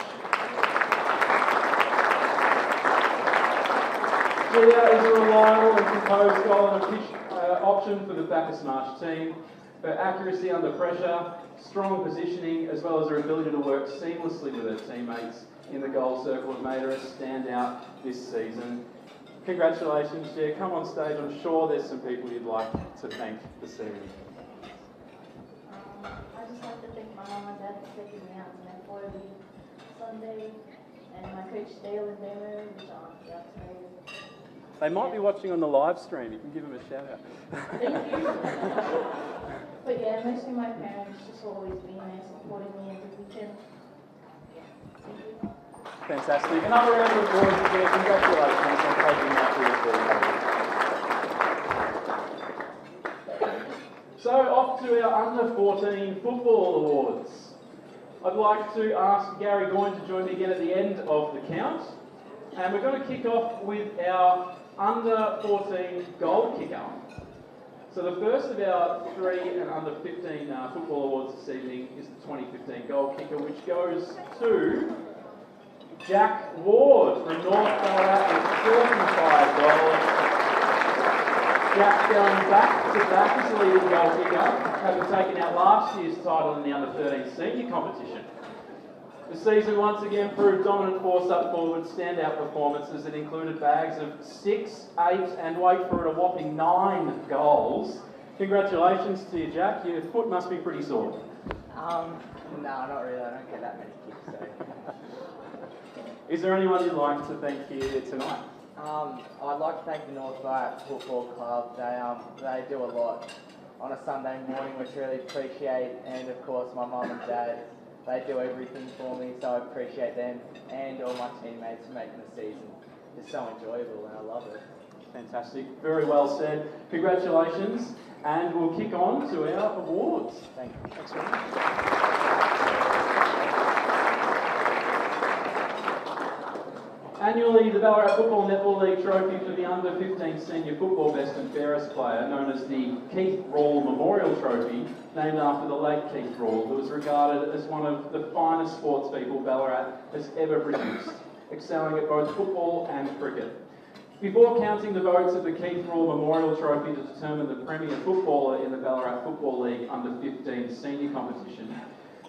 Gia is a reliable and composed goal and pitch option for the Bacchus Marsh team. Her accuracy under pressure, strong positioning, as well as her ability to work seamlessly with her teammates in the goal circle have made her a standout this season. Congratulations, Gia. Come on stage. I'm sure there's some people you'd like to thank this evening. I'd just like to thank my mum and dad for taking me out to netball every Sunday, and my coach Dale and Demo, which aren't here today. They might be watching on the live stream. You can give them a shout out. Thank you. But yeah, mostly my parents just always being there supporting me every weekend. Thank you. Fantastic. Another round of applause again. Congratulations on taking that to your So off to our under 14 football awards. I'd like to ask Gary Goyne to join me again at the end of the count. And we're going to kick off with our under 14 goal kicker. So the first of our 3 and under 15 football awards this evening is the 2015 goal kicker, which goes to Jack Ward from North Ballarat with 45 goals. Jack going back to back as the leading goal kicker, having taken out last year's title in the under 13 senior competition. The season once again proved dominant force up forward, standout performances that included bags of 6, 8 and wait for it, a whopping 9 goals. Congratulations to you, Jack. Your foot must be pretty sore. No, not really. I don't get that many kicks. So. Is there anyone you'd like to thank here tonight? I'd like to thank the North Ballarat Football Club. They do a lot on a Sunday morning, which I really appreciate, and of course my mum and dad. They do everything for me, so I appreciate them and all my teammates for making the season just so enjoyable, and I love it. Fantastic. Very well said. Congratulations, and we'll kick on to our awards. Thank you. Thanks very much. Annually, the Ballarat Football Netball League trophy for the under 15 senior football best and fairest player, known as the Keith Rawle Memorial Trophy, named after the late Keith Rawle, who was regarded as one of the finest sports people Ballarat has ever produced, excelling at both football and cricket. Before counting the votes of the Keith Rawle Memorial Trophy to determine the premier footballer in the Ballarat Football League under 15 senior competition,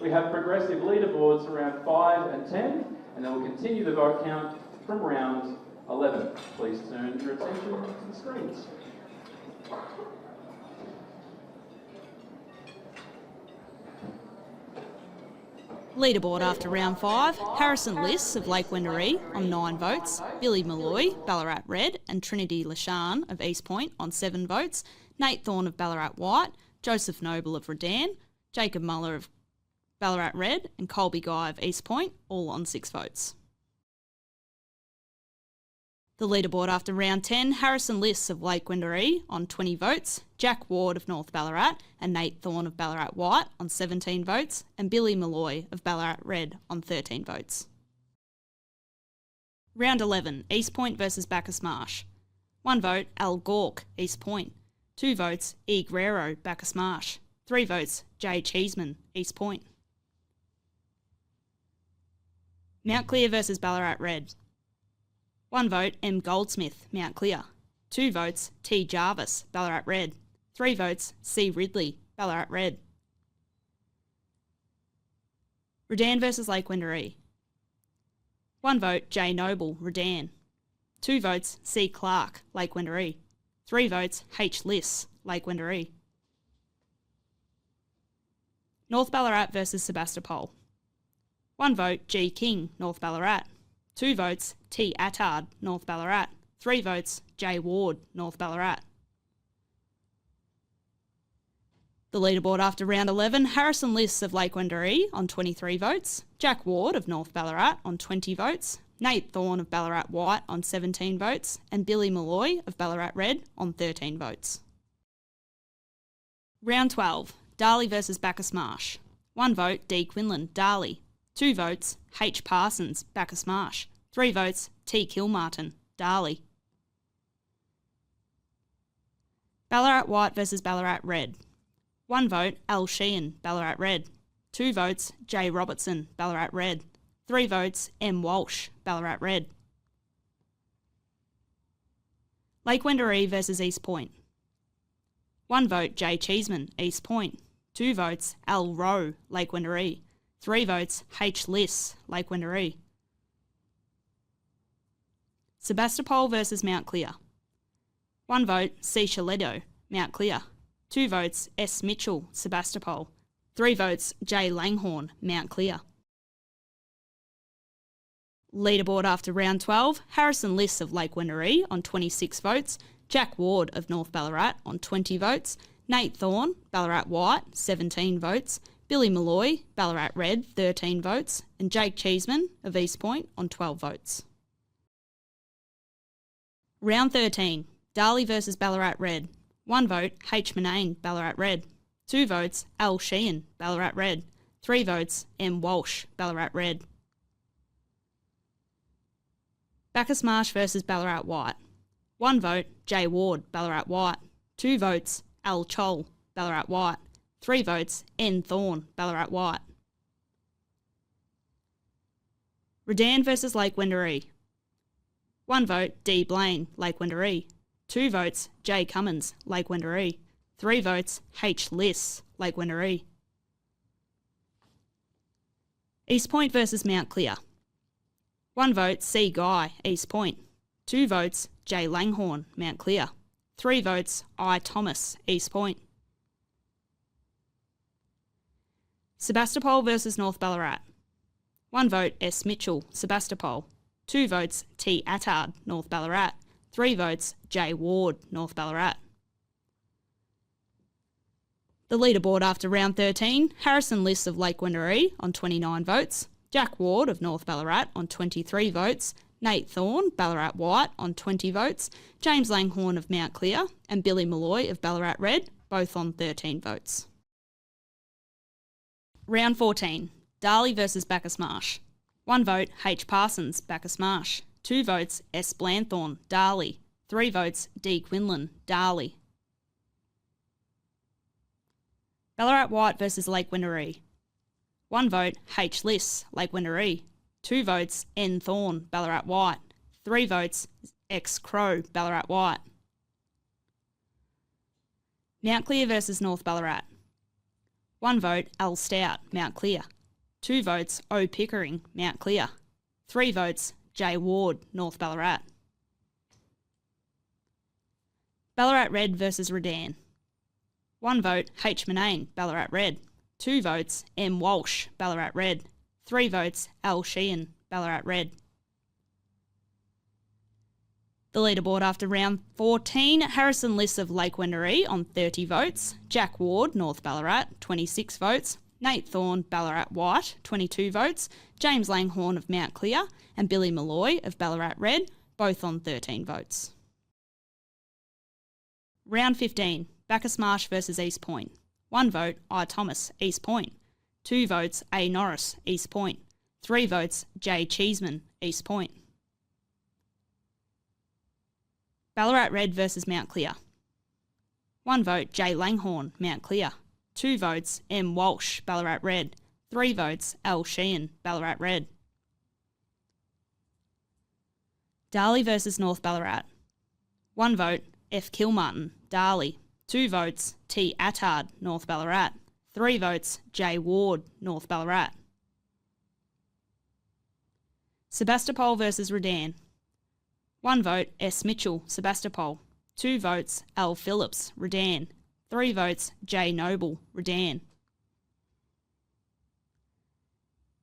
we have progressive leaderboards around 5 and 10, and then we'll continue the vote count from round 11. Please turn your attention to the screens. Leaderboard after round 5, Harrison Liss of Lake Wendouree on 9 votes, Billy Malloy, Ballarat Red, and Trinity Lashan of East Point on 7 votes, Nate Thorne of Ballarat White, Joseph Noble of Redan, Jacob Muller of Ballarat Red, and Colby Guy of East Point, all on 6 votes. The leaderboard after round 10, Harrison Liss of Lake Wendouree on 20 votes, Jack Ward of North Ballarat and Nate Thorne of Ballarat White on 17 votes, and Billy Malloy of Ballarat Red on 13 votes. Round 11, East Point versus Bacchus Marsh. 1 vote, Al Gork, East Point. 2 votes, E. Guerrero, Bacchus Marsh. 3 votes, J. Cheeseman, East Point. Mount Clear versus Ballarat Red. 1 vote, M. Goldsmith, Mount Clear. 2 votes, T. Jarvis, Ballarat Red. 3 votes, C. Ridley, Ballarat Red. Redan versus Lake Wendouree. 1 vote, J Noble, Redan. 2 votes, C Clark, Lake Wendouree. 3 votes, H Liss, Lake Wendouree. North Ballarat versus Sebastopol. 1 vote, G King, North Ballarat. 2 votes, T Attard, North Ballarat. 3 votes, J Ward, North Ballarat. The leaderboard after round 11, Harrison Liss of Lake Wendouree on 23 votes, Jack Ward of North Ballarat on 20 votes, Nate Thorne of Ballarat White on 17 votes, and Billy Malloy of Ballarat Red on 13 votes. Round 12, Darley versus Bacchus Marsh. 1 vote, D Quinlan, Darley. 2 votes, H Parsons, Bacchus Marsh. 3 votes, T Kilmartin, Darley. Ballarat White versus Ballarat Red. 1 vote, Al Sheehan, Ballarat Red. 2 votes, J Robertson, Ballarat Red. 3 votes, M Walsh, Ballarat Red. Lake Wendouree versus East Point. 1 vote, J Cheeseman, East Point. 2 votes, Al Rowe, Lake Wendouree. 3 votes, H Liss, Lake Wendouree. Sebastopol versus Mount Clear. 1 vote, C Shaledo, Mount Clear. 2 votes, S Mitchell, Sebastopol. 3 votes, J Langhorne, Mount Clear. Leaderboard after round 12, Harrison Liss of Lake Wendouree on 26 votes, Jack Ward of North Ballarat on 20 votes, Nate Thorne, Ballarat White, 17 votes, Billy Malloy, Ballarat Red, 13 votes, and Jake Cheeseman of East Point on 12 votes. Round 13, Darley versus Ballarat Red. 1 vote, H Manane, Ballarat Red. 2 votes, Al Sheehan, Ballarat Red. 3 votes, M Walsh, Ballarat Red. Bacchus Marsh versus Ballarat White. 1 vote, J Ward, Ballarat White. 2 votes, Al Chol, Ballarat White. 3 votes, N Thorne, Ballarat White. Redan versus Lake Wendouree. 1 vote, D Blaine, Lake Wendouree. 2 votes, J Cummins, Lake Wendouree. 3 votes, H Liss, Lake Wendouree. East Point versus Mount Clear. 1 vote, C Guy, East Point. 2 votes, J Langhorne, Mount Clear. 3 votes, I Thomas, East Point. Sebastopol versus North Ballarat. 1 vote, S Mitchell, Sebastopol. 2 votes, T Attard, North Ballarat. 3 votes, J Ward, North Ballarat. The leaderboard after round 13, Harrison Liss of Lake Wendouree on 29 votes, Jack Ward of North Ballarat on 23 votes, Nate Thorne, Ballarat White on 20 votes, James Langhorne of Mount Clear, and Billy Malloy of Ballarat Red, both on 13 votes. Round 14, Darley versus Bacchus Marsh. 1 vote, H Parsons, Bacchus Marsh. 2 votes, S Blanthorne, Darley. 3 votes, D Quinlan, Darley. Ballarat White versus Lake Wendouree. 1 vote, H Liss, Lake Wendouree. 2 votes, N Thorne, Ballarat White. 3 votes, X Crow, Ballarat White. Mount Clear versus North Ballarat. 1 vote, Al Stout, Mount Clear. 2 votes, O Pickering, Mount Clear. 3 votes, J Ward, North Ballarat. Ballarat Red versus Redan. 1 vote, H Manane, Ballarat Red. 2 votes, M Walsh, Ballarat Red. 3 votes, Al Sheehan, Ballarat Red. The leaderboard after round 14, Harrison Liss of Lake Wendouree on 30 votes, Jack Ward, North Ballarat, 26 votes, Nate Thorne, Ballarat White, 22 votes, James Langhorne of Mount Clear, and Billy Malloy of Ballarat Red, both on 13 votes. Round 15, Bacchus Marsh versus East Point. 1 vote, I Thomas, East Point. 2 votes, A Norris, East Point. 3 votes, J Cheeseman, East Point. Ballarat Red versus Mount Clear. 1 vote, J Langhorne, Mount Clear. 2 votes, M Walsh, Ballarat Red. 3 votes, Al Sheehan, Ballarat Red. Darley versus North Ballarat. 1 vote, F Kilmartin, Darley. 2 votes, T Attard, North Ballarat. 3 votes, J Ward, North Ballarat. Sebastopol versus Redan. 1 vote, S. Mitchell, Sebastopol. 2 votes, Al Phillips, Redan. 3 votes, J. Noble, Redan.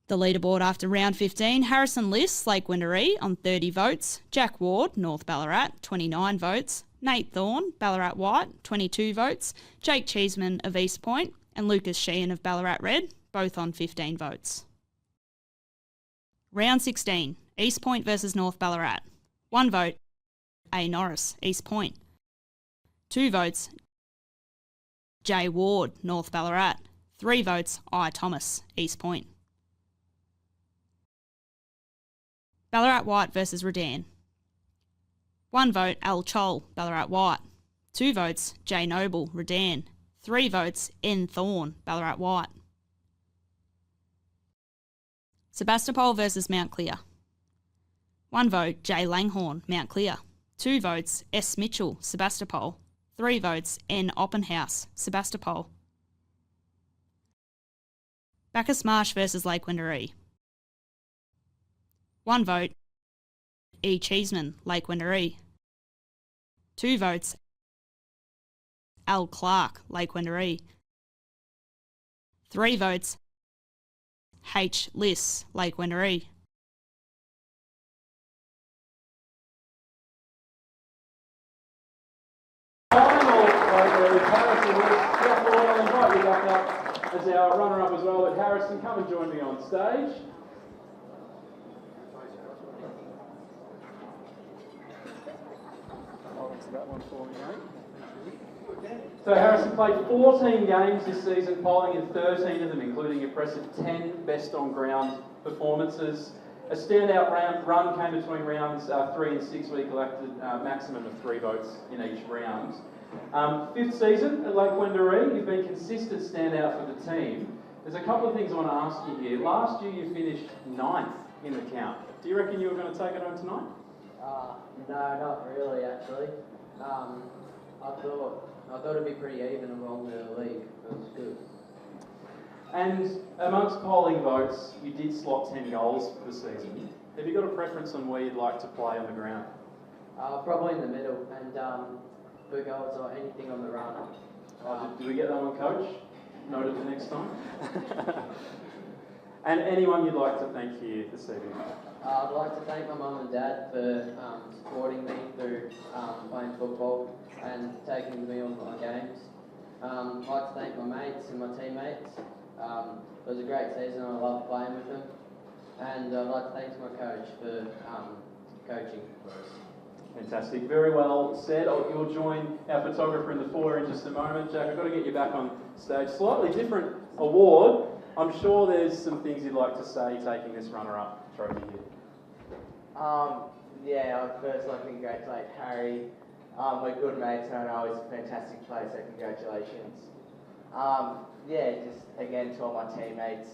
The leaderboard after round 15, Harrison Liss, Lake Wendouree on 30 votes, Jack Ward, North Ballarat, 29 votes, Nate Thorne, Ballarat White, 22 votes, Jake Cheeseman of East Point, and Lucas Sheehan of Ballarat Red, both on 15 votes. Round 16, East Point versus North Ballarat. 1 vote, A. Norris, East Point. 2 votes, J. Ward, North Ballarat. 3 votes, I. Thomas, East Point. Ballarat White versus Redan. 1 vote, Al Chol, Ballarat White. 2 votes, J. Noble, Redan. 3 votes, N. Thorne, Ballarat White. Sebastopol versus Mount Clear. 1 vote, J. Langhorne, Mount Clear. 2 votes, S. Mitchell, Sebastopol. 3 votes, N. Oppenhouse, Sebastopol. Bacchus Marsh versus Lake Wendouree. 1 vote, E. Cheeseman, Lake Wendouree. 2 votes, Al Clark, Lake Wendouree. 3 votes, H. Liss, Lake Wendouree. Final vote is Harrison Liss. Jack Ward, I'll invite you back up as our runner-up as well, but Harrison, come and join me on stage. That one for me, mate. So Harrison played 14 games this season, polling in 13 of them, including impressive 10 best on ground performances. A standout run came between rounds 3 and 6, where he collected a maximum of 3 votes in each round. 5th season at Lake Wendouree, you've been consistent standout for the team. There's a couple of things I want to ask you here. Last year you finished 9th in the count. Do you reckon you were going to take it home tonight? No, not really actually. I thought it'd be pretty even along the league. It was good. And amongst polling votes, you did slot 10 goals for the season. Have you got a preference on where you'd like to play on the ground? Probably in the middle, and for goals or anything on the run. Did we get that one, Coach? Noted for next time. And anyone you'd like to thank here this evening? I'd like to thank my mum and dad for supporting me through playing football and taking me on my games. I'd like to thank my mates and my teammates. It was a great season, I loved playing with them. And I'd like to thank my coach for coaching for us. Fantastic, very well said. You'll join our photographer in the foyer in just a moment. Jack, I've got to get you back on stage. Slightly different award. I'm sure there's some things you'd like to say taking this runner-up trophy here. Yeah, I'd first like to congratulate Harry. We're good mates and I know he's a fantastic player, so congratulations. Yeah, just again to all my teammates.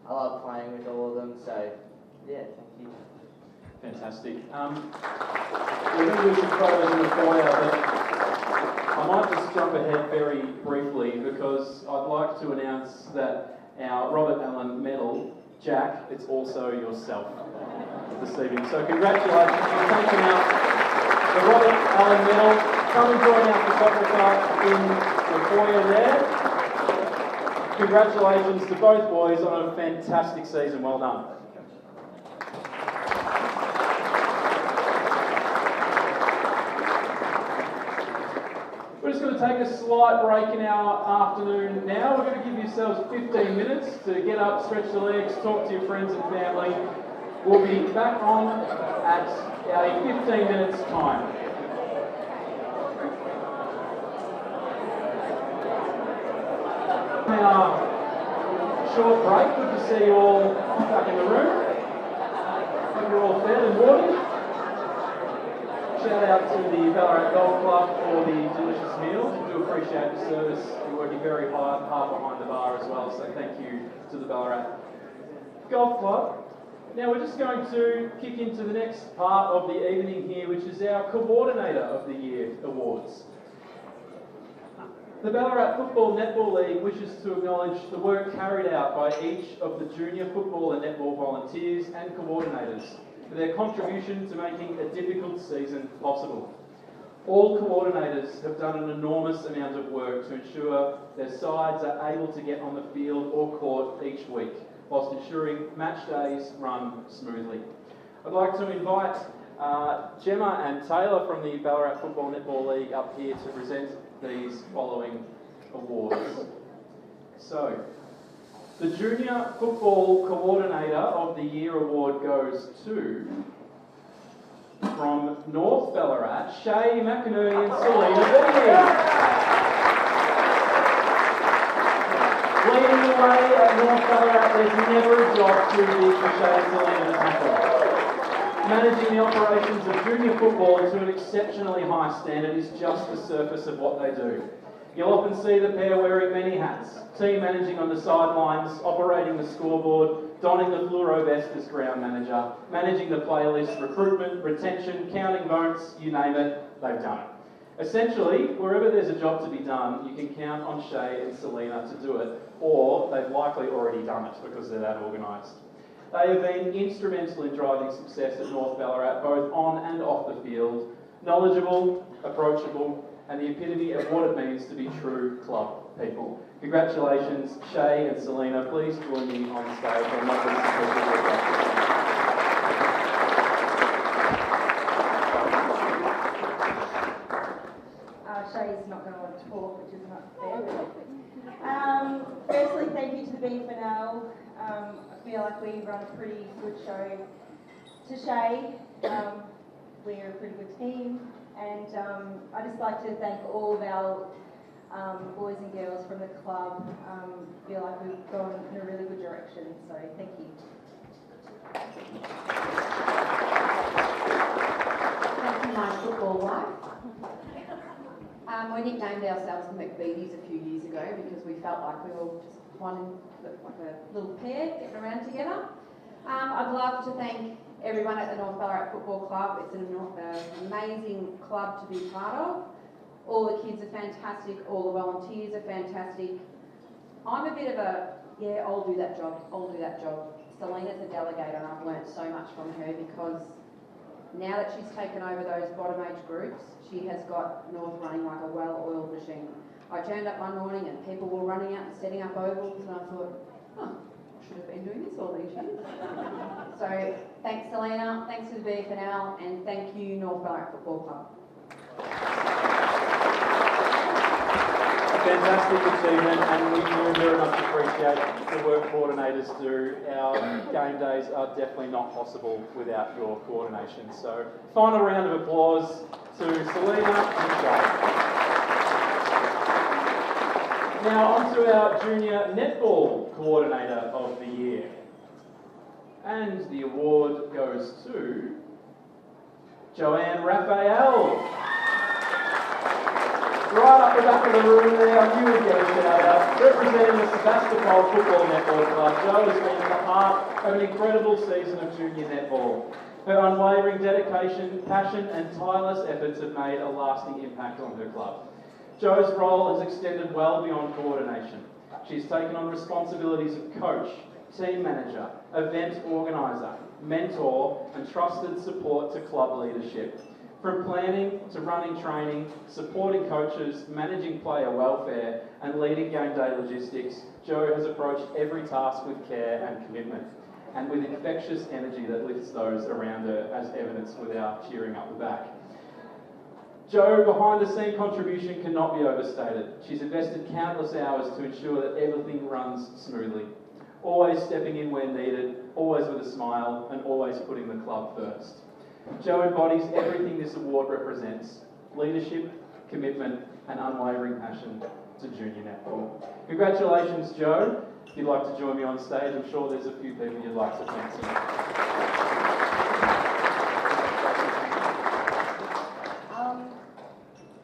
I love playing with all of them, so yeah, thank you. Fantastic. We're going to do some photos in the foyer, but I might just jump ahead very briefly because I'd like to announce that our Robert Allen medal, Jack, it's also yourself this evening. So congratulations for taking out the Robert Allen medal. Come and join our photographer in the foyer there. Congratulations to both boys on a fantastic season. Well done. We're just going to take a slight break in our afternoon now. We're going to give yourselves 15 minutes to get up, stretch the legs, talk to your friends and family. We'll be back on at a 15 minutes time. Now, short break. Good to see you all back in the room. Hope you're all fed and watered. Shout out to the Ballarat Golf Club for the delicious meals. We do appreciate the service. You're working very hard behind the bar as well, so thank you to the Ballarat Golf Club. Now we're just going to kick into the next part of the evening here, which is our Coordinator of the Year Awards. The Ballarat Football Netball League wishes to acknowledge the work carried out by each of the junior football and netball volunteers and coordinators for their contribution to making a difficult season possible. All coordinators have done an enormous amount of work to ensure their sides are able to get on the field or court each week, whilst ensuring match days run smoothly. I'd like to invite Gemma and Taylor from the Ballarat Football Netball League up here to present these following awards. So, the Junior Football Coordinator of the Year award goes to, from North Ballarat, Shay McInerney and Selena Beattie. Leading the way at North Ballarat, there's never a job too big for Shay and Selena to tackle. Managing the operations of junior football to an exceptionally high standard is just the surface of what they do. You'll often see the pair wearing many hats, team managing on the sidelines, operating the scoreboard, donning the fluoro vest as ground manager, managing the playlist, recruitment, retention, counting votes, you name it, they've done it. Essentially, wherever there's a job to be done, you can count on Shay and Selena to do it, or they've likely already done it because they're that organised. They have been instrumental in driving success at North Ballarat, both on and off the field, knowledgeable, approachable, and the epitome of what it means to be true club people. Congratulations, Shay and Selena. Please join me on stage for a lovely special welcome. Shay's not going to want to talk, which is not fair. Firstly, thank you to the BFNL. I feel like we run a pretty good show. To Shay, we're a pretty good team. And I'd just like to thank all of our boys and girls from the club. I feel like we've gone in a really good direction, so thank you. Thank you, my football wife. We nicknamed ourselves the McBeaties a few years ago because we felt like we were just one, like a little pair getting around together. I'd love to thank everyone at the North Ballarat Football Club. It's an amazing club to be part of. All the kids are fantastic, all the volunteers are fantastic. I'm a bit of a, yeah, I'll do that job. Selena's a delegate and I've learnt so much from her because now that she's taken over those bottom age groups, she has got North running like a well-oiled machine. I turned up one morning and people were running out and setting up ovals and I thought, oh, should have been doing this all these years. So thanks Selena, thanks to the BFNL, and thank you North Ballarat Football Club. A fantastic achievement, and we do very much appreciate the work coordinators do. Our game days are definitely not possible without your coordination. So final round of applause to Selena and Shay. Now on to our Junior Netball Coordinator of the Year. And the award goes to Joanne Raphael. Right up the back of the room there, I knew we'd get a shout out. Representing the Sebastopol Football Netball Club, Jo has been at the heart of an incredible season of junior netball. Her unwavering dedication, passion and tireless efforts have made a lasting impact on her club. Jo's role has extended well beyond coordination. She's taken on responsibilities of coach, team manager, event organiser, mentor and trusted support to club leadership. From planning to running training, supporting coaches, managing player welfare and leading game day logistics, Jo has approached every task with care and commitment and with infectious energy that lifts those around her, as evidenced with our cheering up the back. Jo, behind the scene contribution cannot be overstated. She's invested countless hours to ensure that everything runs smoothly, always stepping in where needed, always with a smile and always putting the club first. Jo embodies everything this award represents: leadership, commitment and unwavering passion to junior netball. Congratulations, Jo. If you'd like to join me on stage, I'm sure there's a few people you'd like to thank tonight.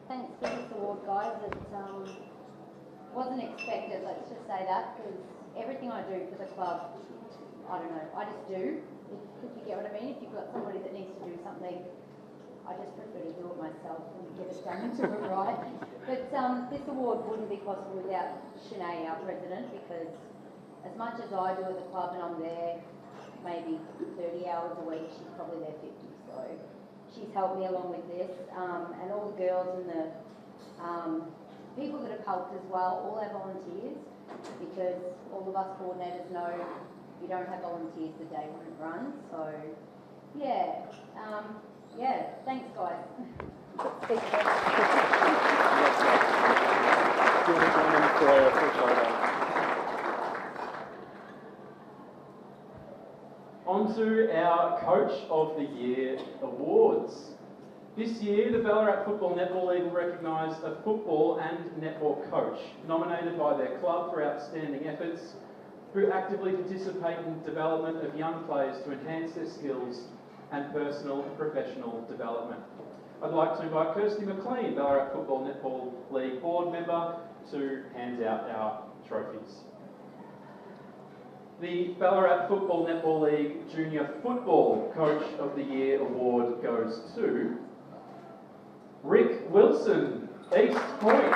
Thanks for this award, guys. It wasn't expected, let's just say that, because everything I do for the club, I don't know, I just do. If you get what I mean, if you've got somebody that needs to do something, I just prefer to do it myself and get it done and do it right. But this award wouldn't be possible without Shanae, our president, because as much as I do at the club and I'm there, maybe 30 hours a week. She's probably there 50, so she's helped me along with this. And all the girls and the people that have helped as well, all our volunteers, because all of us coordinators know if you don't have volunteers, the day won't run. So, yeah, thanks guys. On to our Coach of the Year awards. This year, the Ballarat Football Netball League will recognise a football and netball coach nominated by their club for outstanding efforts, who actively participate in the development of young players to enhance their skills and personal and professional development. I'd like to invite Kirsty McLean, Ballarat Football Netball League board member, to hand out our trophies. The Ballarat Football Netball League Junior Football Coach of the Year award goes to Rick Wilson, East Point.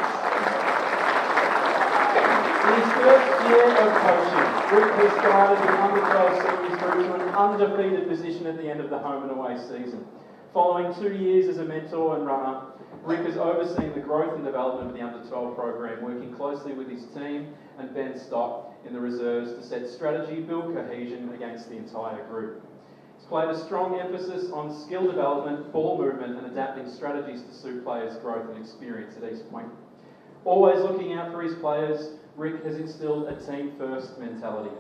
In his first year of coaching, Rick has guided the under-12 series through to an undefeated position at the end of the home and away season. Following 2 years as a mentor and runner, Rick has overseen the growth and development of the under-12 program, working closely with his team and Ben Stock in the reserves to set strategy, build cohesion against the entire group. He's played a strong emphasis on skill development, ball movement and adapting strategies to suit players' growth and experience at East Point. Always looking out for his players, Rick has instilled a team-first mentality.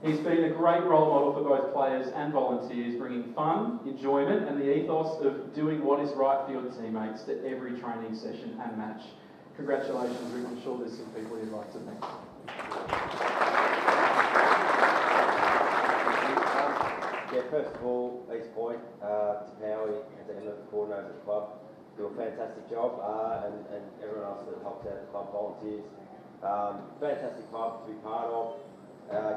He's been a great role model for both players and volunteers, bringing fun, enjoyment and the ethos of doing what is right for your teammates to every training session and match. Congratulations, Rick. I'm sure there's some people you'd like to thank. First of all, East Point, to Powie and to Emma, the coordinators of the club, do a fantastic job, and everyone else that helps out the club, volunteers. Fantastic club to be part of.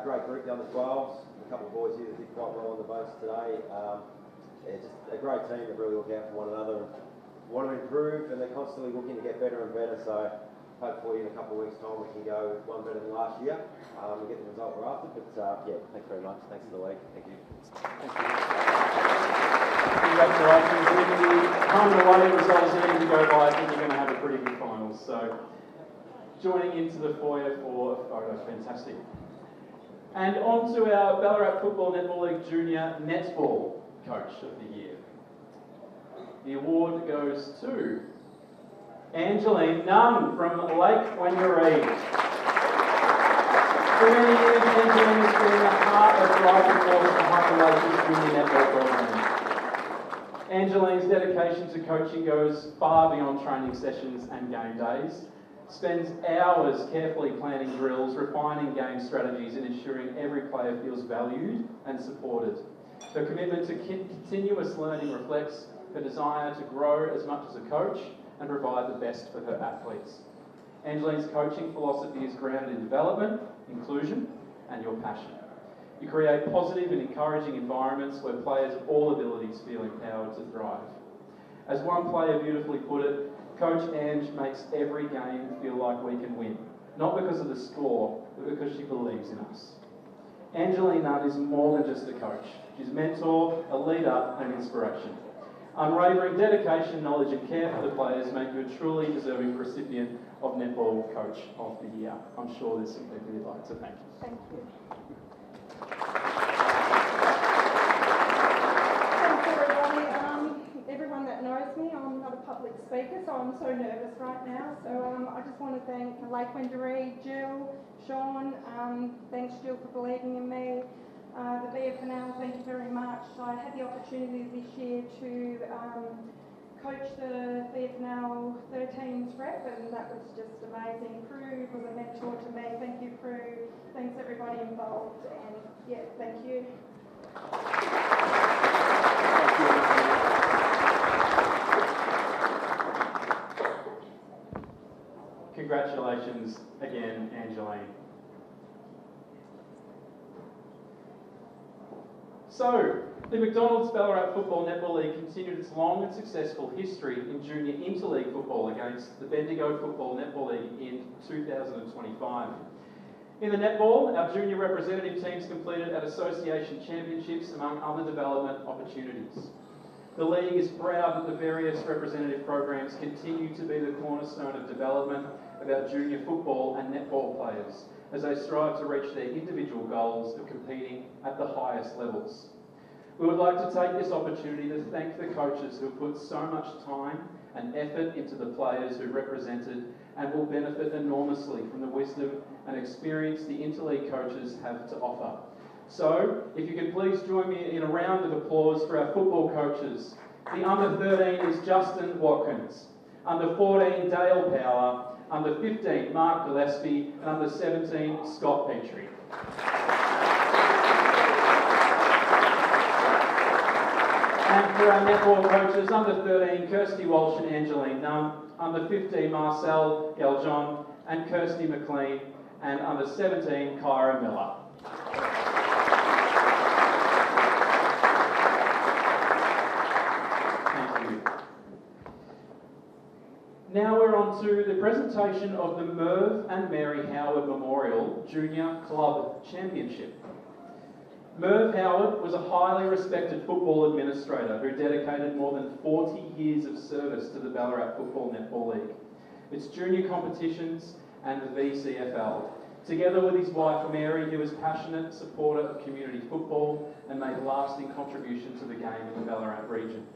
Great group, the under-12s, a couple of boys here that did quite well on the boats today. Just a great team that really look out for one another and want to improve, and they're constantly looking to get better and better. So hopefully in a couple of weeks' time we can go one better than last year and get the result we're after. But yeah, thanks very much. Thanks to the league. Thank you. Thank you. Congratulations. With the home and away results needing to go by, I think you're going to have a pretty good final. So joining into the foyer for a photo, fantastic. And on to our Ballarat Football Netball League Junior Netball Coach of the Year. The award goes to Angeline Nunn from Lake Wanneroo. For many years, Angeline has been the heart of driving force behind the Lake's Junior Netball program. Angeline's dedication to coaching goes far beyond training sessions and game days. Spends hours carefully planning drills, refining game strategies and ensuring every player feels valued and supported. Her commitment to continuous learning reflects her desire to grow as much as a coach and provide the best for her athletes. Angeline's coaching philosophy is grounded in development, inclusion and your passion. You create positive and encouraging environments where players of all abilities feel empowered to thrive. As one player beautifully put it, Coach Ange makes every game feel like we can win, not because of the score, but because she believes in us. Angeline Nunn is more than just a coach. She's a mentor, a leader, and inspiration. Unwavering dedication, knowledge, and care for the players make you a truly deserving recipient of Netball Coach of the Year. I'm sure there's some people you'd like to thank. Thank you. Everyone that knows me, I'm not a public speaker, so I'm so nervous right now. So I just want to thank Lake Wanneroo, Jill, Sean. Thanks, Jill, for believing in me. The BFNL, thank you very much. I had the opportunity this year to coach the BFNL 13s rep, and that was just amazing. Prue was a mentor to me. Thank you, Prue. Thanks everybody involved, and yeah, thank you. Congratulations again, Angeline. So, the McDonald's Ballarat Football Netball League continued its long and successful history in junior interleague football against the Bendigo Football Netball League in 2025. In the netball, our junior representative teams completed at association championships among other development opportunities. The league is proud that the various representative programs continue to be the cornerstone of development of our junior football and netball players as they strive to reach their individual goals of competing at the highest levels. We would like to take this opportunity to thank the coaches who have put so much time and effort into the players who represented and will benefit enormously from the wisdom and experience the interleague coaches have to offer. So, if you could please join me in a round of applause for our football coaches. The under 13 is Justin Watkins, under 14 Dale Power, under 15 Mark Gillespie, and under 17 Scott Petrie. And for our netball coaches, under 13 Kirsty Walsh and Angeline Nunn, under 15 Marcel Galjon and Kirsty McLean, and under 17 Kyra Miller. Now we're on to the presentation of the Merv and Mary Howard Memorial Junior Club Championship. Merv Howard was a highly respected football administrator who dedicated more than 40 years of service to the Ballarat Football Netball League, its junior competitions and the VCFL. Together with his wife Mary, he was a passionate supporter of community football and made a lasting contribution to the game in the Ballarat region.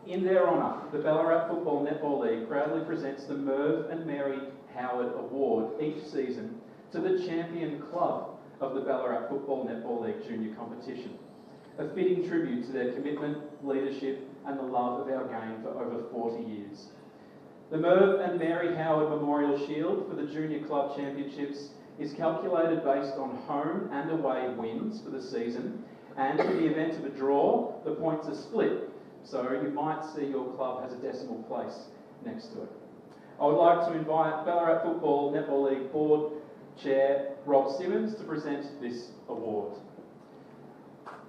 In their honour, the Ballarat Football Netball League proudly presents the Merv and Mary Howard Award each season to the champion club of the Ballarat Football Netball League Junior competition, a fitting tribute to their commitment, leadership and the love of our game for over 40 years. The Merv and Mary Howard Memorial Shield for the Junior Club Championships is calculated based on home and away wins for the season, and in the event of a draw, the points are split. So you might see your club has a decimal place next to it. I would like to invite Ballarat Football Netball League Board Chair Rob Simmons to present this award.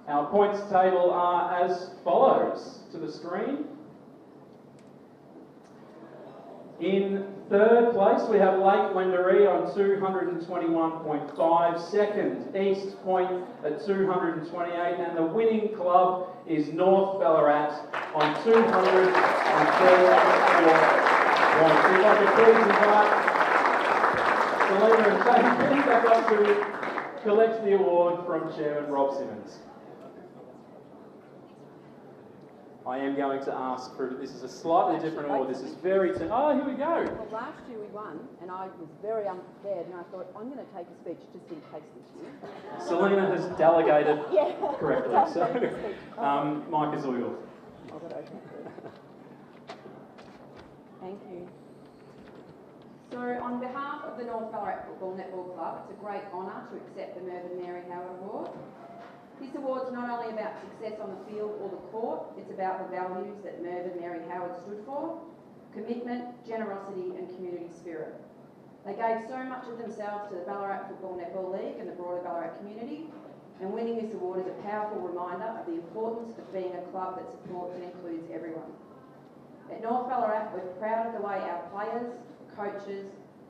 Our points table are as follows to the screen. In third place we have Lake Wendouree on 221.5, second East Point at 228, and the winning club is North Ballarat on 234 points. If I could please invite Selena and David back up to collect the award from Chairman Rob Simmons. I am going to ask for, this is a slightly different award, this is very, here we go. Well, last year we won, and I was very unprepared, and I thought, I'm going to take a speech just in case this year. Selena has delegated Yeah. correctly, so Mike is all yours. I'll go open it. Thank you. So, on behalf of the North Ballarat Football Netball Club, it's a great honour to accept the Merv and Mary Howard Award. This award's not only about success on the field or the court, it's about the values that Merv and Mary Howard stood for: commitment, generosity and community spirit. They gave so much of themselves to the Ballarat Football Netball League and the broader Ballarat community, and winning this award is a powerful reminder of the importance of being a club that supports and includes everyone. At North Ballarat, we're proud of the way our players, coaches,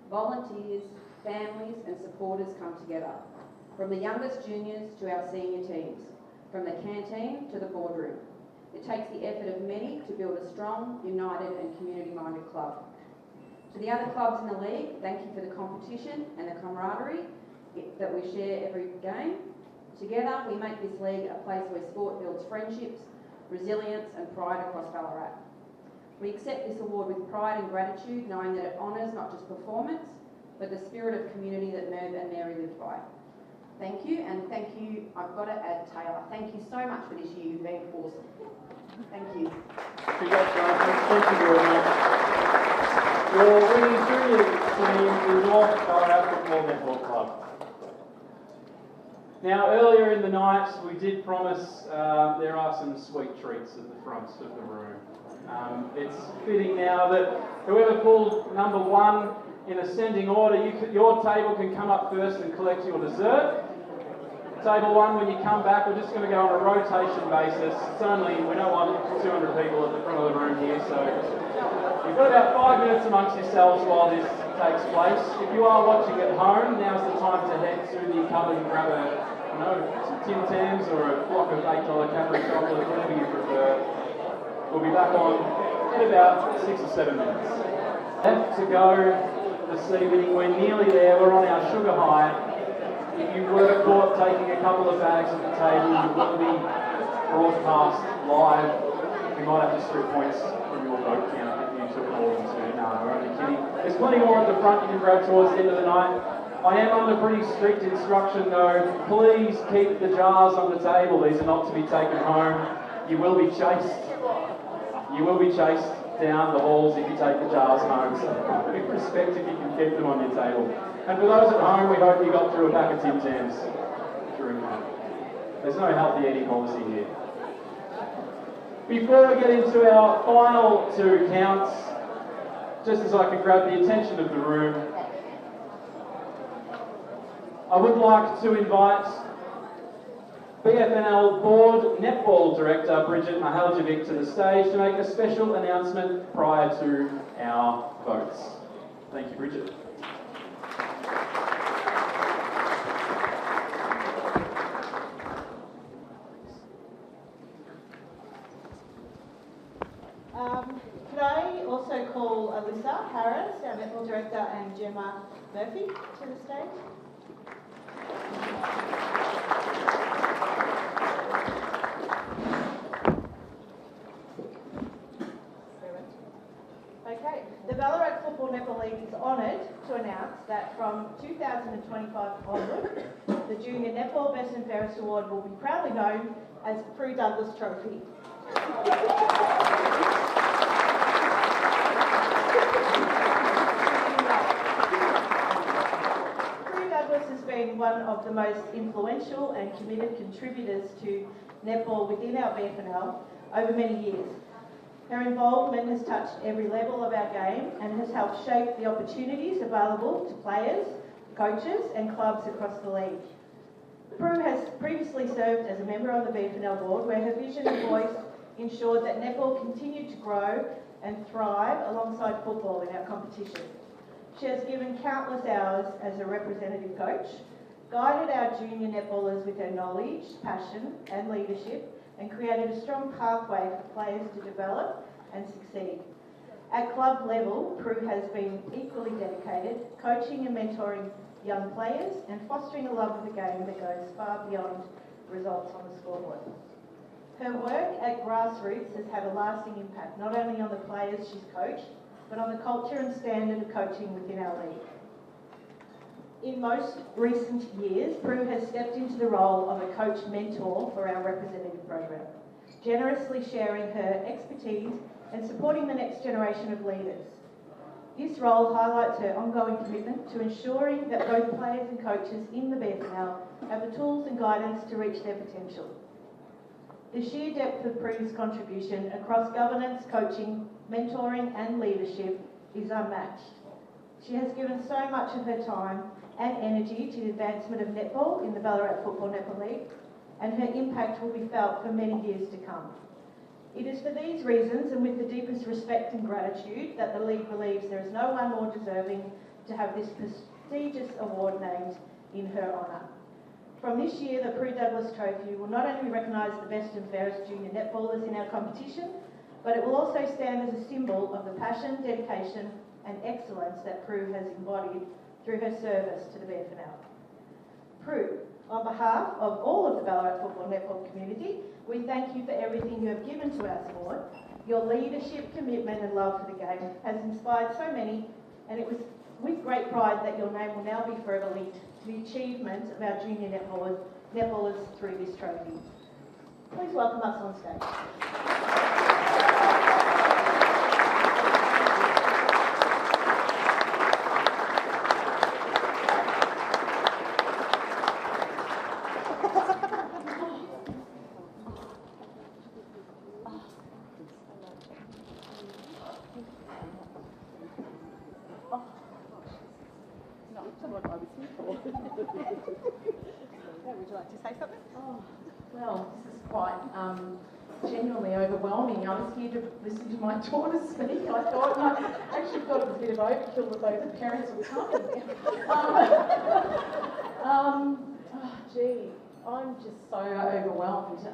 volunteers, families and supporters come together. From the youngest juniors to our senior teams, from the canteen to the boardroom. It takes the effort of many to build a strong, united and community-minded club. To the other clubs in the league, thank you for the competition and the camaraderie that we share every game. Together, we make this league a place where sport builds friendships, resilience and pride across Ballarat. We accept this award with pride and gratitude, knowing that it honours not just performance, but the spirit of community that Merv and Mary lived by. Thank you, and thank you, I've got to add Taylor, thank you so much for this year, you've been awesome. Thank you. Congratulations, thank you very much. Your winning junior team is North Ballarat Football Netball Club. Now, earlier in the night, we did promise there are some sweet treats at the front of the room. It's fitting now that whoever pulled number one in ascending order, your table can come up first and collect your dessert. Table 1, when you come back, we're just going to go on a rotation basis. We don't want 200 people at the front of the room here, so you've got about 5 minutes amongst yourselves while this takes place. If you are watching at home, now's the time to head to the cupboard and grab some Tim Tams or a block of $8 Cadbury chocolate, whatever you prefer. We'll be back on in about 6 or 7 minutes. Left to go this evening, we're nearly there, we're on our sugar high. If you were caught taking a couple of bags at the table, you will be broadcast live. We might have to strip points from your vote count if you took more than 2. No, we're only kidding. There's plenty more at the front you can grab towards the end of the night. I am under pretty strict instruction though. Please keep the jars on the table. These are not to be taken home. You will be chased. You will be chased down the halls if you take the jars home. So with respect if you can keep them on your table. And for those at home, we hope you got through a pack of Tim Tams during that. There's no healthy eating policy here. Before we get into our final 2 counts, just as I can grab the attention of the room, I would like to invite BFNL Board Netball Director Bridget Mahaljevic to the stage to make a special announcement prior to our votes. Thank you, Bridget. Could I also call Alyssa Harris, our Netball Director, and Gemma Murphy to the stage? Okay, the Ballarat Football Netball League is honoured to announce that from 2025 onward, the Junior Netball Best and Fairest Award will be proudly known as the Prue Douglas Trophy. Prue Douglas has been one of the most influential and committed contributors to netball within our BFNL over many years. Her involvement has touched every level of our game and has helped shape the opportunities available to players, coaches and clubs across the league. Prue has previously served as a member of the BFNL board where her vision and voice ensured that netball continued to grow and thrive alongside football in our competition. She has given countless hours as a representative coach, guided our junior netballers with her knowledge, passion and leadership, and created a strong pathway for players to develop and succeed. At club level, Prue has been equally dedicated, coaching and mentoring young players and fostering a love of the game that goes far beyond results on the scoreboard. Her work at grassroots has had a lasting impact, not only on the players she's coached, but on the culture and standard of coaching within our league. In most recent years, Prue has stepped into the role of a coach mentor for our representative program, generously sharing her expertise and supporting the next generation of leaders. This role highlights her ongoing commitment to ensuring that both players and coaches in the BFNL have the tools and guidance to reach their potential. The sheer depth of Prue's contribution across governance, coaching, mentoring and leadership is unmatched. She has given so much of her time and energy to the advancement of netball in the Ballarat Football Netball League, and her impact will be felt for many years to come. It is for these reasons and with the deepest respect and gratitude that the League believes there is no one more deserving to have this prestigious award named in her honour. From this year, the Prue Douglas Trophy will not only recognise the best and fairest junior netballers in our competition, but it will also stand as a symbol of the passion, dedication and excellence that Prue has embodied through her service to the BFNL. Prue, on behalf of all of the Ballarat Football Netball community, we thank you for everything you have given to our sport. Your leadership, commitment and love for the game has inspired so many, and it was with great pride that your name will now be forever linked to the achievements of our junior netballers through this trophy. Please welcome us on stage. Not what I was here for. would you like to say something? Oh, well, this is quite genuinely overwhelming. I was here to listen to my daughter speak. I actually thought it was a bit of overkill that both the parents were coming. Gee, I'm just so overwhelmed.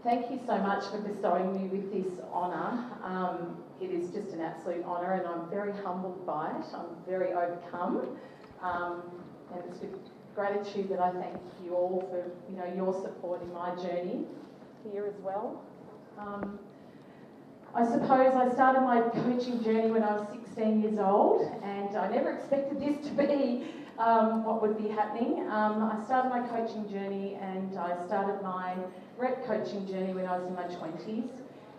Thank you so much for bestowing me with this honour. It is just an absolute honour, and I'm very humbled by it. I'm very overcome, and it's with gratitude that I thank you all for your support in my journey here as well. I suppose I started my coaching journey when I was 16 years old, and I never expected this to be what would be happening. I started my coaching journey, and I started my rep coaching journey when I was in my 20s,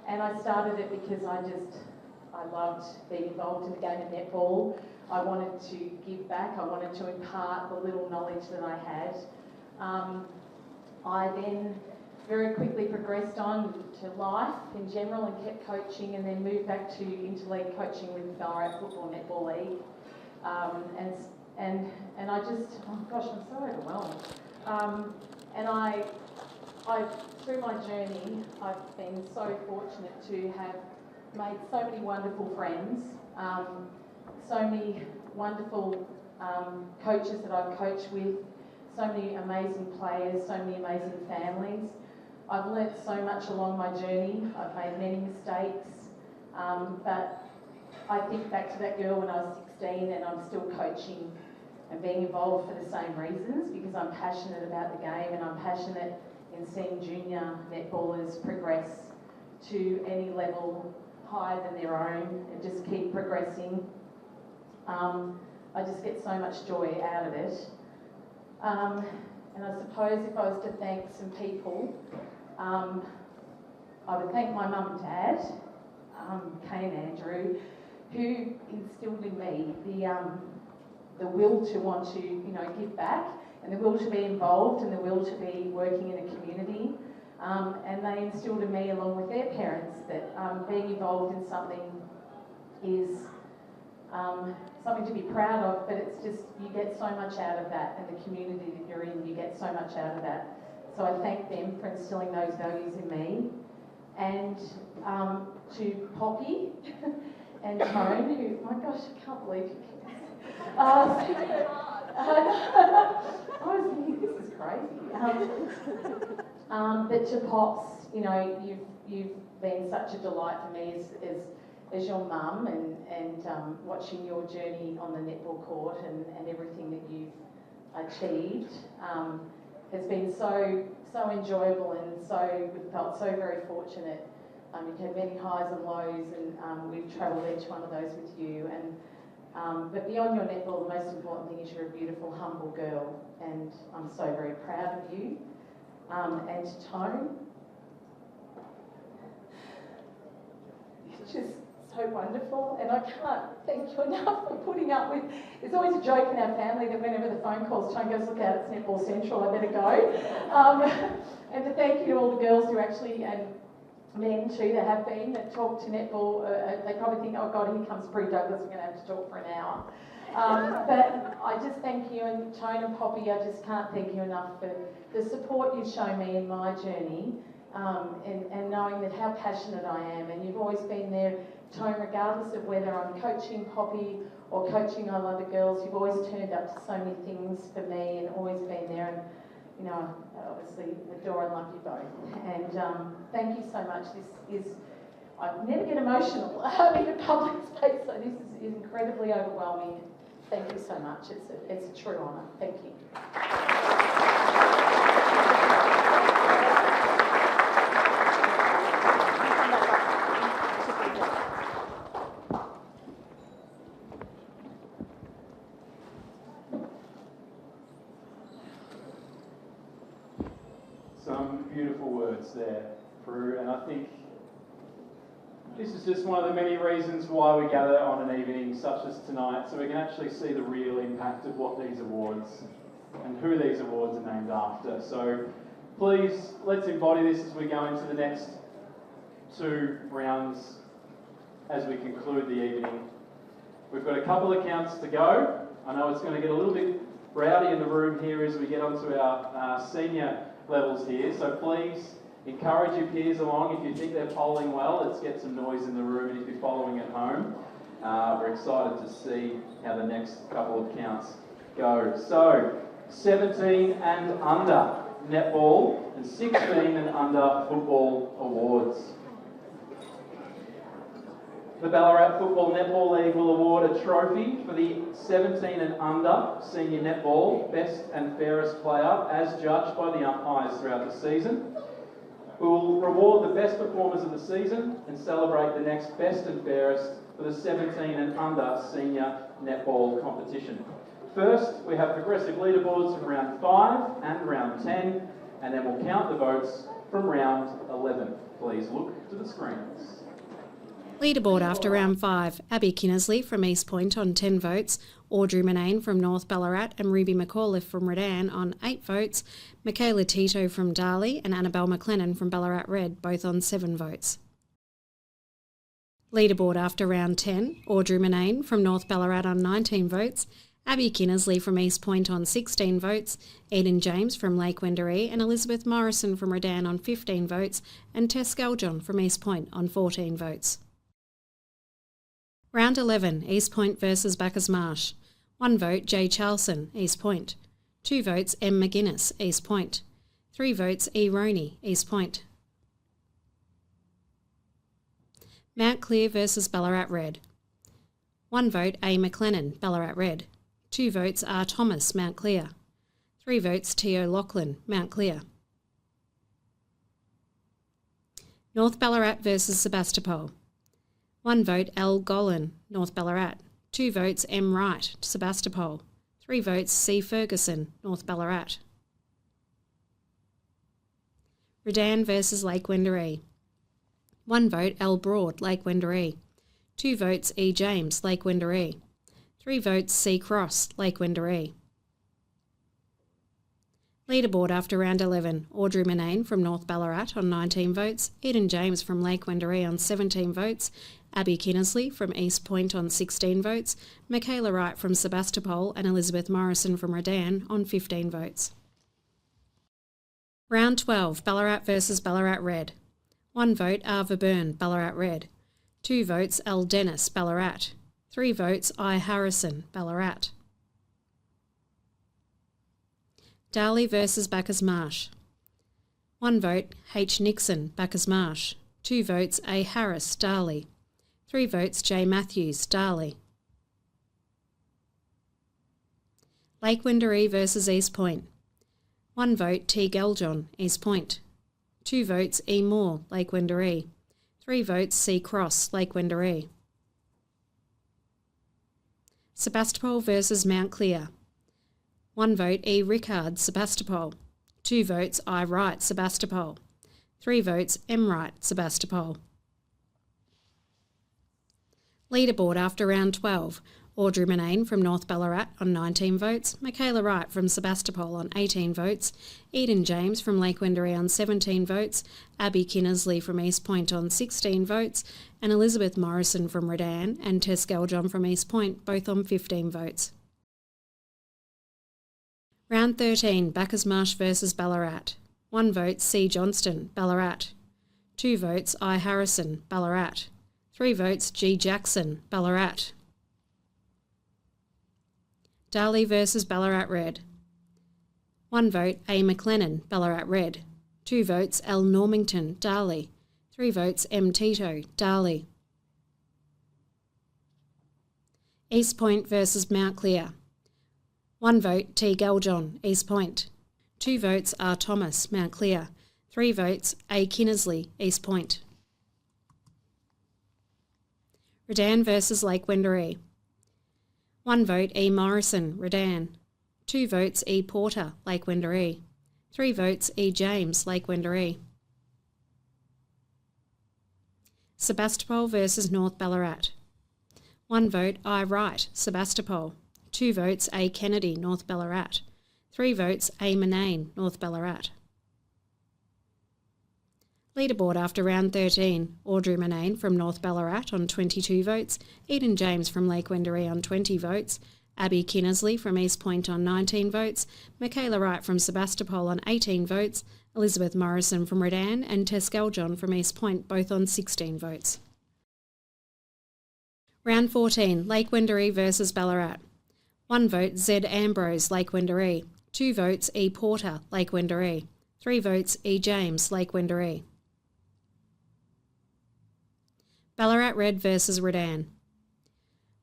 and I started it because I loved being involved in the game of netball. I wanted to give back. I wanted to impart the little knowledge that I had. I then very quickly progressed on to life in general and kept coaching, and then moved back to interleague coaching with Ballarat Football Netball League. And I just, oh gosh, I'm so overwhelmed. And I through my journey, I've been so fortunate to have made so many wonderful friends, so many wonderful coaches that I've coached with, so many amazing players, so many amazing families. I've learnt so much along my journey. I've made many mistakes, but I think back to that girl when I was 16, and I'm still coaching and being involved for the same reasons, because I'm passionate about the game, and I'm passionate in seeing junior netballers progress to any level higher than their own and just keep progressing. I just get so much joy out of it. And I suppose if I was to thank some people, I would thank my mum and dad, Kay and Andrew, who instilled in me the will to want to, give back, and the will to be involved, and the will to be working in a community. And they instilled in me, along with their parents, that being involved in something is something to be proud of, but it's just, you get so much out of that, and the community that you're in, you get so much out of that. So I thank them for instilling those values in me. And to Poppy and Tone, who, my gosh, I can't believe you I was thinking, this is crazy. But to Pops, you've been such a delight for me as your mum, and watching your journey on the netball court and everything that you've achieved has been so enjoyable, and we've felt so very fortunate. You've had many highs and lows, and we've travelled each one of those with you. But beyond your netball, the most important thing is you're a beautiful, humble girl, and I'm so very proud of you. And to Tone, it's just so wonderful, and I can't thank you enough for putting up with. There's always a joke in our family that whenever the phone calls, Tone goes, "Look out, it's Netball Central, I better go." And to thank you to all the girls who actually, and men too, that have been, that talk to netball. They probably think, "Oh God, here comes Brie Douglas, we're going to have to talk for an hour." But I just thank you, and Tone and Poppy, I just can't thank you enough for the support you've shown me in my journey, and knowing that how passionate I am, and you've always been there, Tone, regardless of whether I'm coaching Poppy or coaching I Love the Girls, you've always turned up to so many things for me and always been there, and obviously adore and love you both. And thank you so much. This is, I never get emotional in a public space, so this is incredibly overwhelming. Thank you so much. It's a true honour. Thank you. Some beautiful words there, Prue, and I think this is just one of the many reasons why we gather on an evening such as tonight, so we can actually see the real impact of what these awards and who these awards are named after. So please, let's embody this as we go into the next two rounds as we conclude the evening. We've got a couple of counts to go. I know it's going to get a little bit rowdy in the room here as we get onto our senior levels here. So please encourage your peers along. If you think they're polling well, let's get some noise in the room. And if you're following at home, we're excited to see how the next couple of counts go. So 17 and under netball and 16 and under football awards. The Ballarat Football Netball League will award a trophy for the 17 and under senior netball best and fairest player as judged by the umpires throughout the season. We will reward the best performers of the season and celebrate the next best and fairest for the 17 and under senior netball competition. First, we have progressive leaderboards from round 5 and round 10, and then we'll count the votes from round 11. Please look to the screens. Leaderboard after round 5, Abby Kinnersley from East Point on 10 votes, Audrey Manane from North Ballarat and Ruby McAuliffe from Redan on 8 votes, Michaela Tito from Darley and Annabelle McLennan from Ballarat Red both on 7 votes. Leaderboard after round 10, Audrey Manane from North Ballarat on 19 votes, Abby Kinnersley from East Point on 16 votes, Eden James from Lake Wendouree and Elizabeth Morrison from Redan on 15 votes, and Tess Galjon from East Point on 14 votes. Round 11, East Point versus Bacchus Marsh. 1 vote, Jay Charlson, East Point. 2 votes, M. McGuinness, East Point. 3 votes, E. Roney, East Point. Mount Clear versus Ballarat Red. 1 vote, A. McLennan, Ballarat Red. 2 votes, R. Thomas, Mount Clear. 3 votes, T. O'Loughlin, Mount Clear. North Ballarat versus Sebastopol. 1 vote, L. Golan, North Ballarat. 2 votes, M. Wright, Sebastopol. 3 votes, C. Ferguson, North Ballarat. Redan versus Lake Wendouree. 1 vote, L. Broad, Lake Wendouree. 2 votes, E. James, Lake Wendouree. 3 votes, C. Cross, Lake Wendouree. Leaderboard after round 11, Audrey Manane from North Ballarat on 19 votes, Eden James from Lake Wendouree on 17 votes, Abby Kinnersley from East Point on 16 votes, Michaela Wright from Sebastopol and Elizabeth Morrison from Redan on 15 votes. Round 12, Ballarat versus Ballarat Red. 1 vote, R. Verburn, Ballarat Red. 2 votes, L. Dennis, Ballarat. 3 votes, I. Harrison, Ballarat. Darley versus Bacchus Marsh. 1 vote, H. Nixon, Bacchus Marsh. 2 votes, A. Harris, Darley. 3 votes, J. Matthews, Darley. Lake Wendouree versus East Point. 1 vote, T. Galjon, East Point. 2 votes, E. Moore, Lake Wendouree. 3 votes, C. Cross, Lake Wendouree. Sebastopol versus Mount Clear. 1 vote, E. Rickard, Sebastopol. 2 votes, I. Wright, Sebastopol. 3 votes, M. Wright, Sebastopol. Leaderboard after round 12, Audrey Manane from North Ballarat on 19 votes, Michaela Wright from Sebastopol on 18 votes, Eden James from Lake Wendouree on 17 votes, Abby Kinnersley from East Point on 16 votes, and Elizabeth Morrison from Redan and Tess Galjon from East Point both on 15 votes. Round 13, Bacchus Marsh versus Ballarat. 1 vote, C. Johnston, Ballarat. 2 votes, I. Harrison, Ballarat. 3 votes, G. Jackson, Ballarat. Darley versus Ballarat Red. 1 vote, A. McLennan, Ballarat Red. 2 votes, L. Normington, Darley. 3 votes, M. Tito, Darley. East Point versus Mount Clear. 1 vote, T. Galjon, East Point. 2 votes, R. Thomas, Mount Clear. 3 votes, A. Kinnersley, East Point. Redan versus Lake Wendouree. 1 vote, E. Morrison, Redan. 2 votes, E. Porter, Lake Wendouree. 3 votes, E. James, Lake Wendouree. Sebastopol versus North Ballarat. 1 vote, I. Wright, Sebastopol. 2 votes, A. Kennedy, North Ballarat. 3 votes, A. Manane, North Ballarat. Leaderboard after round 13, Audrey Manane from North Ballarat on 22 votes, Eden James from Lake Wendouree on 20 votes, Abby Kinnersley from East Point on 19 votes, Michaela Wright from Sebastopol on 18 votes, Elizabeth Morrison from Redan and Tess Galjon from East Point both on 16 votes. Round 14, Lake Wendouree versus Ballarat. 1 vote, Z Ambrose, Lake Wendouree. 2 votes, E Porter, Lake Wendouree. 3 votes, E James, Lake Wendouree. Ballarat Red versus Redan.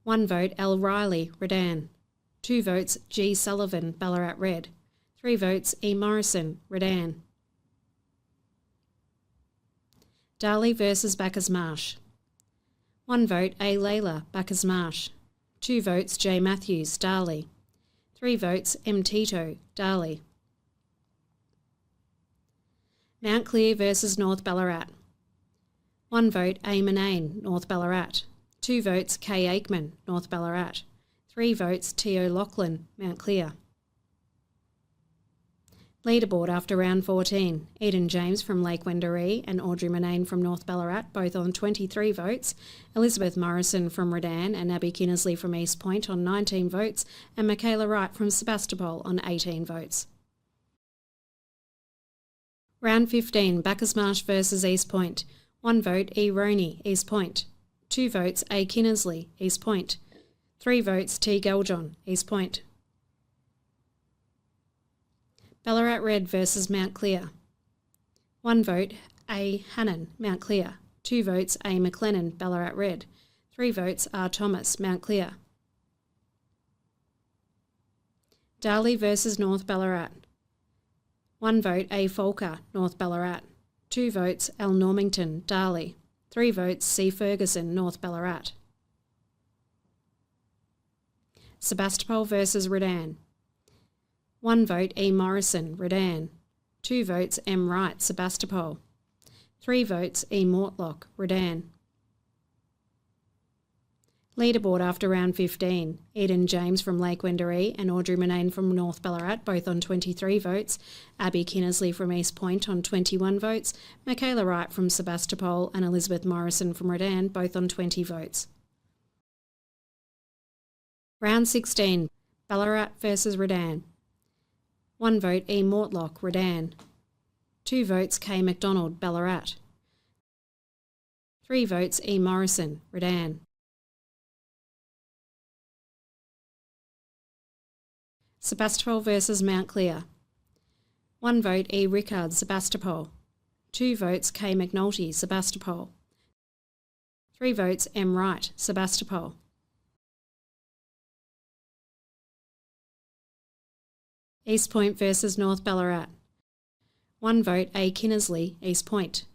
1 vote, L Riley, Redan. 2 votes, G Sullivan, Ballarat Red. 3 votes, E Morrison, Redan. Darley versus Bacchus Marsh. 1 vote, A Layla, Bacchus Marsh. 2 votes, J Matthews, Darley. 3 votes, M Tito, Darley. Mount Clear versus North Ballarat. 1 vote, A Manane, North Ballarat. 2 votes, K Aikman, North Ballarat. 3 votes, T O'Loughlin, Mount Clear. Leaderboard after round 14, Eden James from Lake Wendouree and Audrey Manane from North Ballarat both on 23 votes, Elizabeth Morrison from Redan and Abby Kinnersley from East Point on 19 votes, and Michaela Wright from Sebastopol on 18 votes. Round 15, Bacchus Marsh versus East Point. 1 vote, E Roney, East Point. 2 votes, A Kinnersley, East Point. 3 votes, T Galjon, East Point. Ballarat Red versus Mount Clear. 1 vote, A Hannon, Mount Clear. 2 votes, A McLennan, Ballarat Red. 3 votes, R Thomas, Mount Clear. Darley versus North Ballarat. 1 vote, A Folker, North Ballarat. 2 votes, L Normington, Darley. 3 votes, C Ferguson, North Ballarat. Sebastopol versus Redan. 1 vote, E Morrison, Redan. 2 votes, M Wright, Sebastopol. 3 votes, E Mortlock, Redan. Leaderboard after round 15, Eden James from Lake Wendouree and Audrey Manane from North Ballarat both on 23 votes, Abby Kinnersley from East Point on 21 votes, Michaela Wright from Sebastopol and Elizabeth Morrison from Redan both on 20 votes. Round 16, Ballarat versus Redan. 1 vote, E Mortlock, Redan. 2 votes, K McDonald, Ballarat. 3 votes, E Morrison, Redan. Sebastopol versus Mount Clear. 1 vote, E Rickard, Sebastopol. 2 votes, K McNulty, Sebastopol. 3 votes, M Wright, Sebastopol. East Point versus North Ballarat. 1 vote, A Kinnersley, East Point.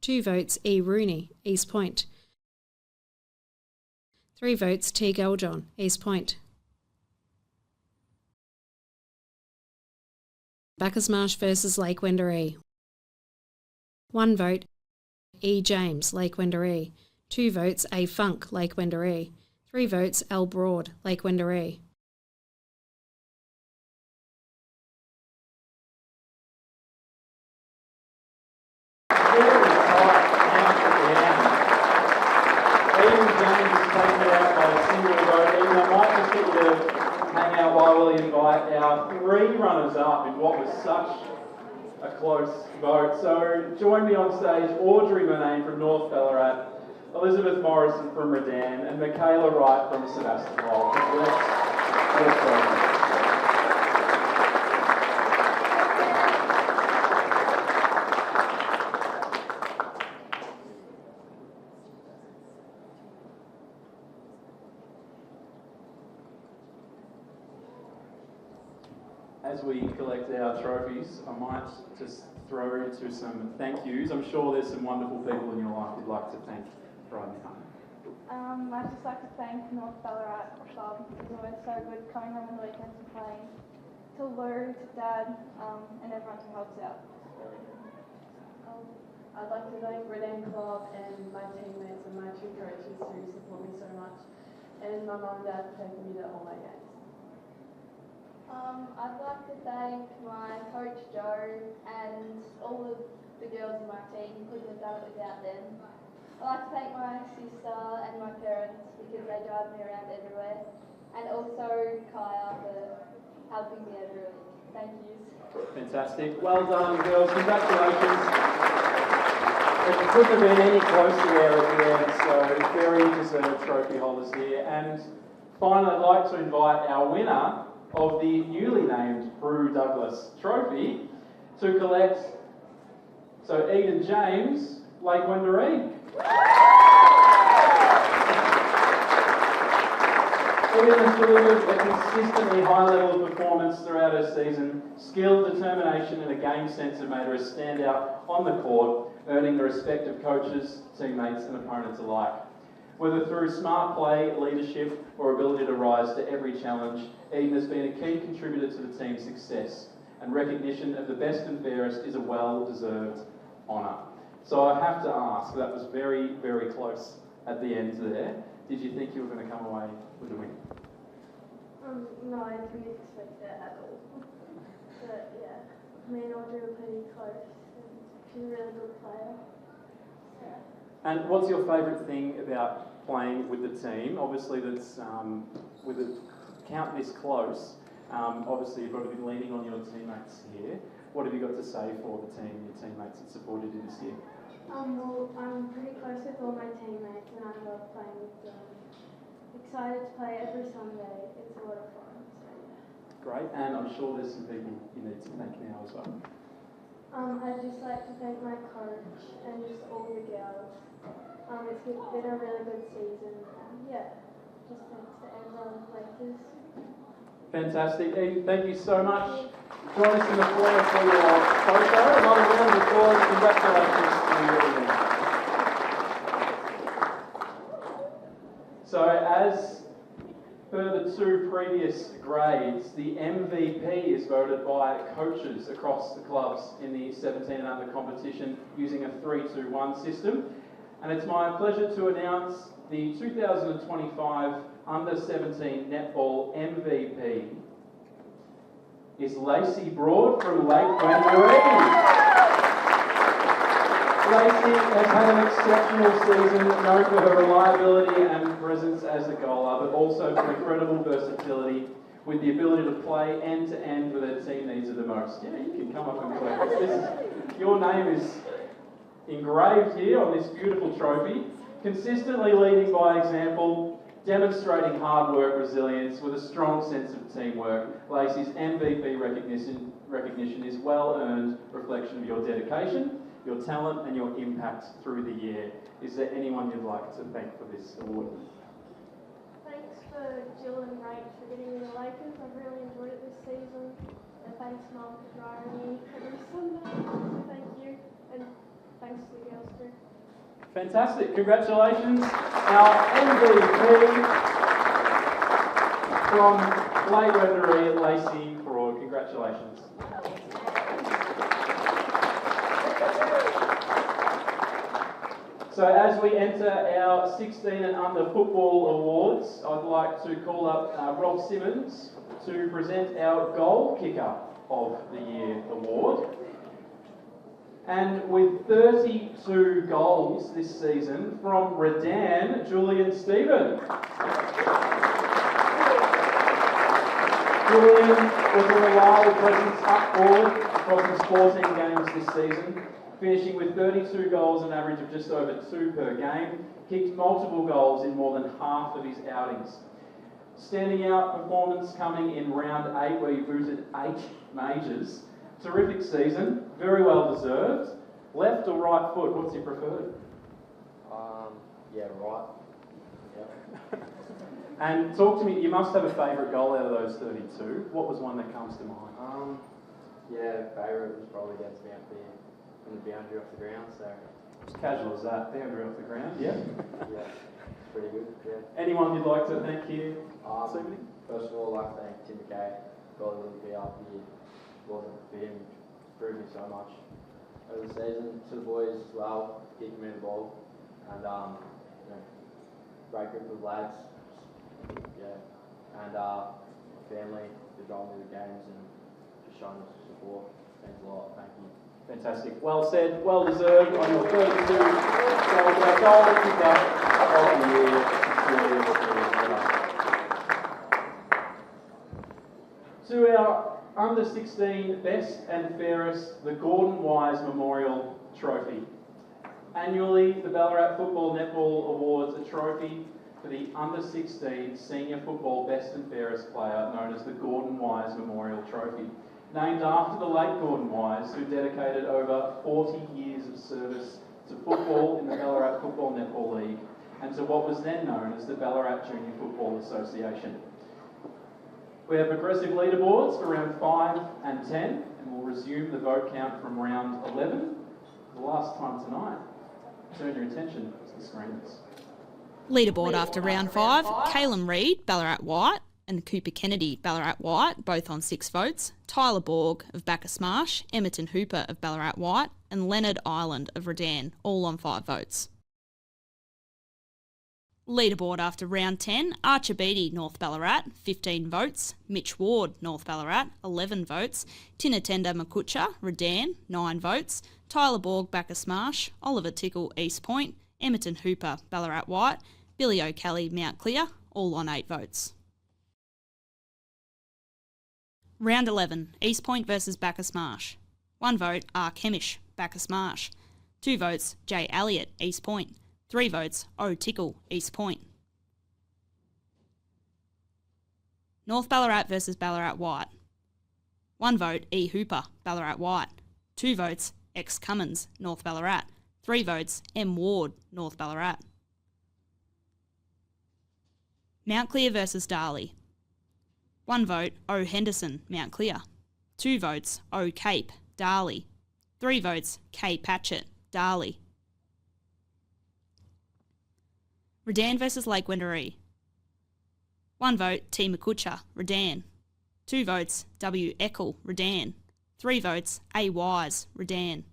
2 votes, E Rooney, East Point. 3 votes, T Galjon, East Point. Bacchus Marsh versus Lake Wendouree. 1 vote, E James, Lake Wendouree. 2 votes, A Funk, Lake Wendouree. 3 votes, L Broad, Lake Wendouree. Hang out while we invite our 3 runners-up in what was such a close vote. So join me on stage, Audrey Manane from North Ballarat, Elizabeth Morrison from Redan, and Michaela Wright from Sebastopol. Let's go. As we collect our trophies, I might just throw to some thank yous. I'm sure there's some wonderful people in your life you'd like to thank right now. I'd just like to thank North Ballarat Club. It's always so good coming home on the weekends and playing. To Lou, to Dad, and everyone who helps out. It's really good. I'd like to thank Redan Club and my teammates and my 2 coaches who support me so much, and my mum and dad for taking me to all my games. I'd like to thank my coach Joe and all of the girls in my team. Couldn't have done it without them. I'd like to thank my sister and my parents because they drive me around everywhere. and also Kaya for helping me every week. Thank you. Fantastic. Well done, girls. Congratulations. It couldn't have been any closer there at the end, so very deserved trophy holders here. And finally, I'd like to invite our winner of the newly named Prue Douglas Trophy to collect, so Eden James, Lake Wendouree. Eden has delivered a consistently high level of performance throughout her season. Skill, determination and a game sense have made her a standout on the court, earning the respect of coaches, teammates and opponents alike. Whether through smart play, leadership or ability to rise to every challenge, Eden has been a key contributor to the team's success, and recognition of the best and fairest is a well-deserved honour. So I have to ask, that was very, very close at the end there. Did you think you were going to come away with a win? No, I didn't expect that at all. But yeah, me and Audrey were pretty close. She's a really good player. And what's your favourite thing about playing with the team? Obviously, that's with a count this close. Obviously, you've got to be leaning on your teammates here. What have you got to say for the team and your teammates that supported you this year? Well, I'm pretty close with all my teammates and I love playing with them. Excited to play every Sunday. It's a lot of fun. So yeah. Great, and I'm sure there's some people you need to thank now as well. I'd just like to thank my coach and just all the girls. It's been a really good season. Yeah, just thanks to everyone who played this. Fantastic. Eden, thank you so much. Join us in the foyer for your photo. Another round of applause. Congratulations to you, Eden. So as per the two previous grades, the MVP is voted by coaches across the clubs in the 17 and under competition using a 3-2-1 system. And it's my pleasure to announce the 2025 Under-17 Netball MVP is Lacey Broad from Lake Wendouree. Lacey has had an exceptional season, known for her reliability and presence as a goaler, but also for incredible versatility with the ability to play end-to-end where their team needs it the most. Yeah, you can come up and play. Your name is engraved here on this beautiful trophy, consistently leading by example, demonstrating hard work, resilience with a strong sense of teamwork. Lacey's MVP recognition is well-earned reflection of your dedication, your talent and your impact through the year. Is there anyone you'd like to thank for this award? Thanks for Jill and Rach for getting me the Lakers. I've really enjoyed it this season. And thanks Mum for driving me every Sunday. So thank you. And thanks to the girls too. Fantastic. Congratulations. Our MVP from Lake Wendouree, Lacey Broad. Congratulations. So as we enter our 16 and under football awards, I'd like to call up Rob Simmons to present our Goal Kicker of the Year award. And with 32 goals this season from Redan, Julian Stephen. Julian was a reliable presence up forward across his 14 games this season, finishing with 32 goals, an average of just over 2 per game, kicked multiple goals in more than half of his outings. Standing out performance coming in round 8 where he booted 8 majors. Terrific season, very well deserved. Left or right foot, what's your preferred? Yeah, right. Yep. And talk to me, you must have a favourite goal out of those 32. What was one that comes to mind? Yeah, favourite was probably against me up there from the boundary off the ground, so. As casual as that, boundary off the ground, yeah? Yeah, it's pretty good, yeah. Anyone you'd like to thank here this evening? First of all, I'd like to thank Tim McKay, got a little bit up here. Wasn't for him, proved me so much over the season. To the boys as well, kicking me the ball, and great group of lads, yeah, and my family for driving me the games and just showing us support. Thanks a lot, thank you. Fantastic, well said, well deserved on your 32 goal kicker of the year. best and fairest, the Gordon Wise Memorial Trophy. Annually, the Ballarat Football Netball awards a trophy for the under-16 senior football best and fairest player, known as the Gordon Wise Memorial Trophy, named after the late Gordon Wise, who dedicated over 40 years of service to football in the Ballarat Football Netball League and to what was then known as the Ballarat Junior Football Association. We have progressive leaderboards for round 5 and 10, and we'll resume the vote count from round 11. For the last time tonight, turn your attention to the screens. Leaderboard after round 5, Caleb Reid, Ballarat White, and Cooper Kennedy, Ballarat White, both on 6 votes, Tyler Borg of Bacchus Marsh, Emerton Hooper of Ballarat White, and Leonard Ireland of Redan, all on 5 votes. Leaderboard after round 10, Archer Beattie, North Ballarat, 15 votes, Mitch Ward, North Ballarat, 11 votes, Tinatenda Makucha, Redan, 9 votes, Tyler Borg, Bacchus Marsh, Oliver Tickle, East Point, Emerton Hooper, Ballarat White, Billy O'Kelly, Mount Clear, all on 8 votes. Round 11, East Point versus Bacchus Marsh. 1 vote, R. Kemish, Bacchus Marsh. 2 votes, J. Elliott, East Point. 3 votes, O. Tickle, East Point. North Ballarat versus Ballarat White. 1 vote, E. Hooper, Ballarat White. 2 votes, X. Cummins, North Ballarat. 3 votes, M. Ward, North Ballarat. Mount Clear versus Darley. 1 vote, O. Henderson, Mount Clear. 2 votes, O. Cape, Darley. 3 votes, K. Patchett, Darley. Redan versus Lake Wendouree. 1 vote, T. Makucha, Redan. 2 votes, W. Eckel, Redan. 3 votes, A. Wise, Redan.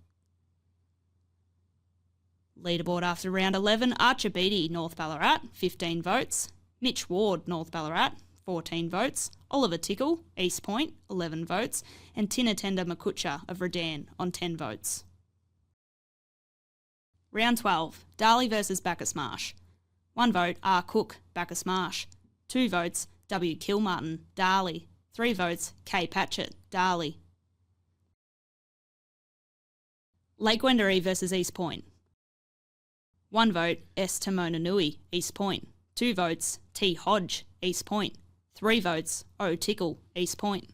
Leaderboard after round 11, Archer Beattie, North Ballarat, 15 votes. Mitch Ward, North Ballarat, 14 votes. Oliver Tickle, East Point, 11 votes. And Tinatenda Makucha of Redan on 10 votes. Round 12, Darley versus Bacchus Marsh. 1 vote, R. Cook, Bacchus Marsh. 2 votes, W. Kilmartin, Darley. 3 votes, K. Patchett, Darley. Lake Wendouree versus East Point. 1 vote, S. Tamonanui, East Point. 2 votes, T. Hodge, East Point. 3 votes, O. Tickle, East Point.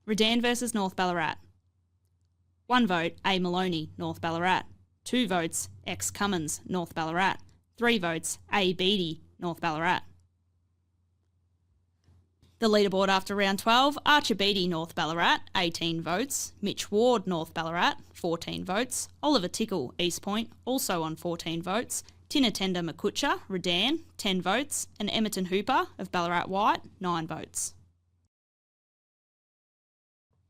Redan versus North Ballarat. 1 vote, A. Maloney, North Ballarat. 2 votes, X. Cummins, North Ballarat. 3 votes, A. Beattie, North Ballarat. The leaderboard after round 12, Archer Beattie, North Ballarat, 18 votes. Mitch Ward, North Ballarat, 14 votes. Oliver Tickle, East Point, also on 14 votes. Tinatenda Makucha, Redan, 10 votes. And Emerton Hooper of Ballarat White, 9 votes.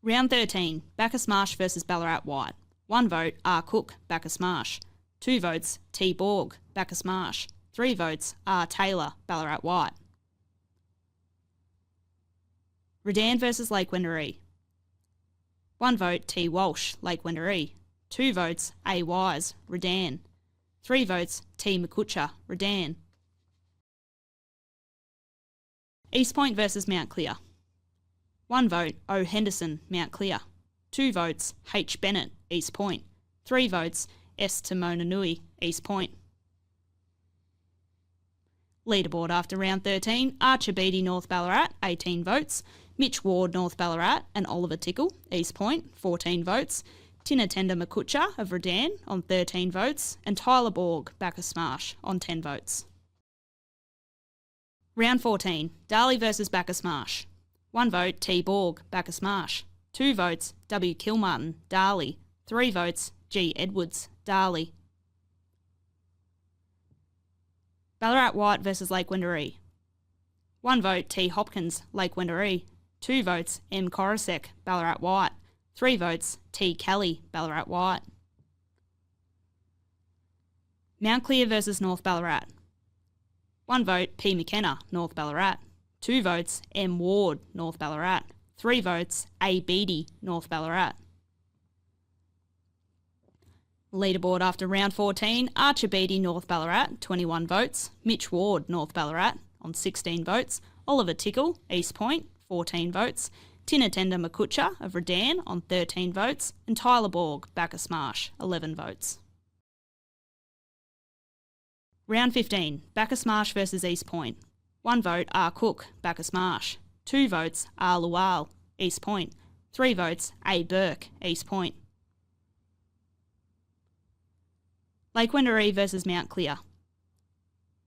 Round 13, Bacchus Marsh versus Ballarat White. 1 vote, R. Cook, Bacchus Marsh. 2 votes, T. Borg, Bacchus Marsh. 3 votes, R. Taylor, Ballarat White. Redan versus Lake Wendouree. 1 vote, T. Walsh, Lake Wendouree. 2 votes, A. Wise, Redan. 3 votes, T. Makucha, Redan. East Point versus Mount Clear. 1 vote, O. Henderson, Mount Clear. 2 votes, H. Bennett, East Point. 3 votes, S. Tamonanui, East Point. Leaderboard after round 13, Archer Beattie, North Ballarat, 18 votes. Mitch Ward, North Ballarat, and Oliver Tickle, East Point, 14 votes. Tinatenda Makucha of Redan on 13 votes. And Tyler Borg, Bacchus Marsh, on 10 votes. Round 14, Darley versus Bacchus Marsh. 1 vote, T. Borg, Bacchus Marsh. 2 votes, W. Kilmartin, Darley. 3 votes, G. Edwards, Darley. Ballarat White versus Lake Wendouree. 1 vote, T. Hopkins, Lake Wendouree. 2 votes, M. Korosek, Ballarat White. 3 votes, T. Kelly, Ballarat White. Mount Clear versus North Ballarat. 1 vote, P. McKenna, North Ballarat. 2 votes, M. Ward, North Ballarat. 3 votes, A. Beattie, North Ballarat. Leaderboard after round 14, Archer Beattie, North Ballarat, 21 votes. Mitch Ward, North Ballarat, on 16 votes. Oliver Tickle, East Point, 14 votes. Tinatenda Makucha of Redan on 13 votes, and Tyler Borg, Bacchus Marsh, 11 votes. Round 15, Bacchus Marsh versus East Point. 1 vote, R. Cook, Bacchus Marsh. 2 votes, R. Lual, East Point. 3 votes, A. Burke, East Point. Lake Wendouree versus Mount Clear.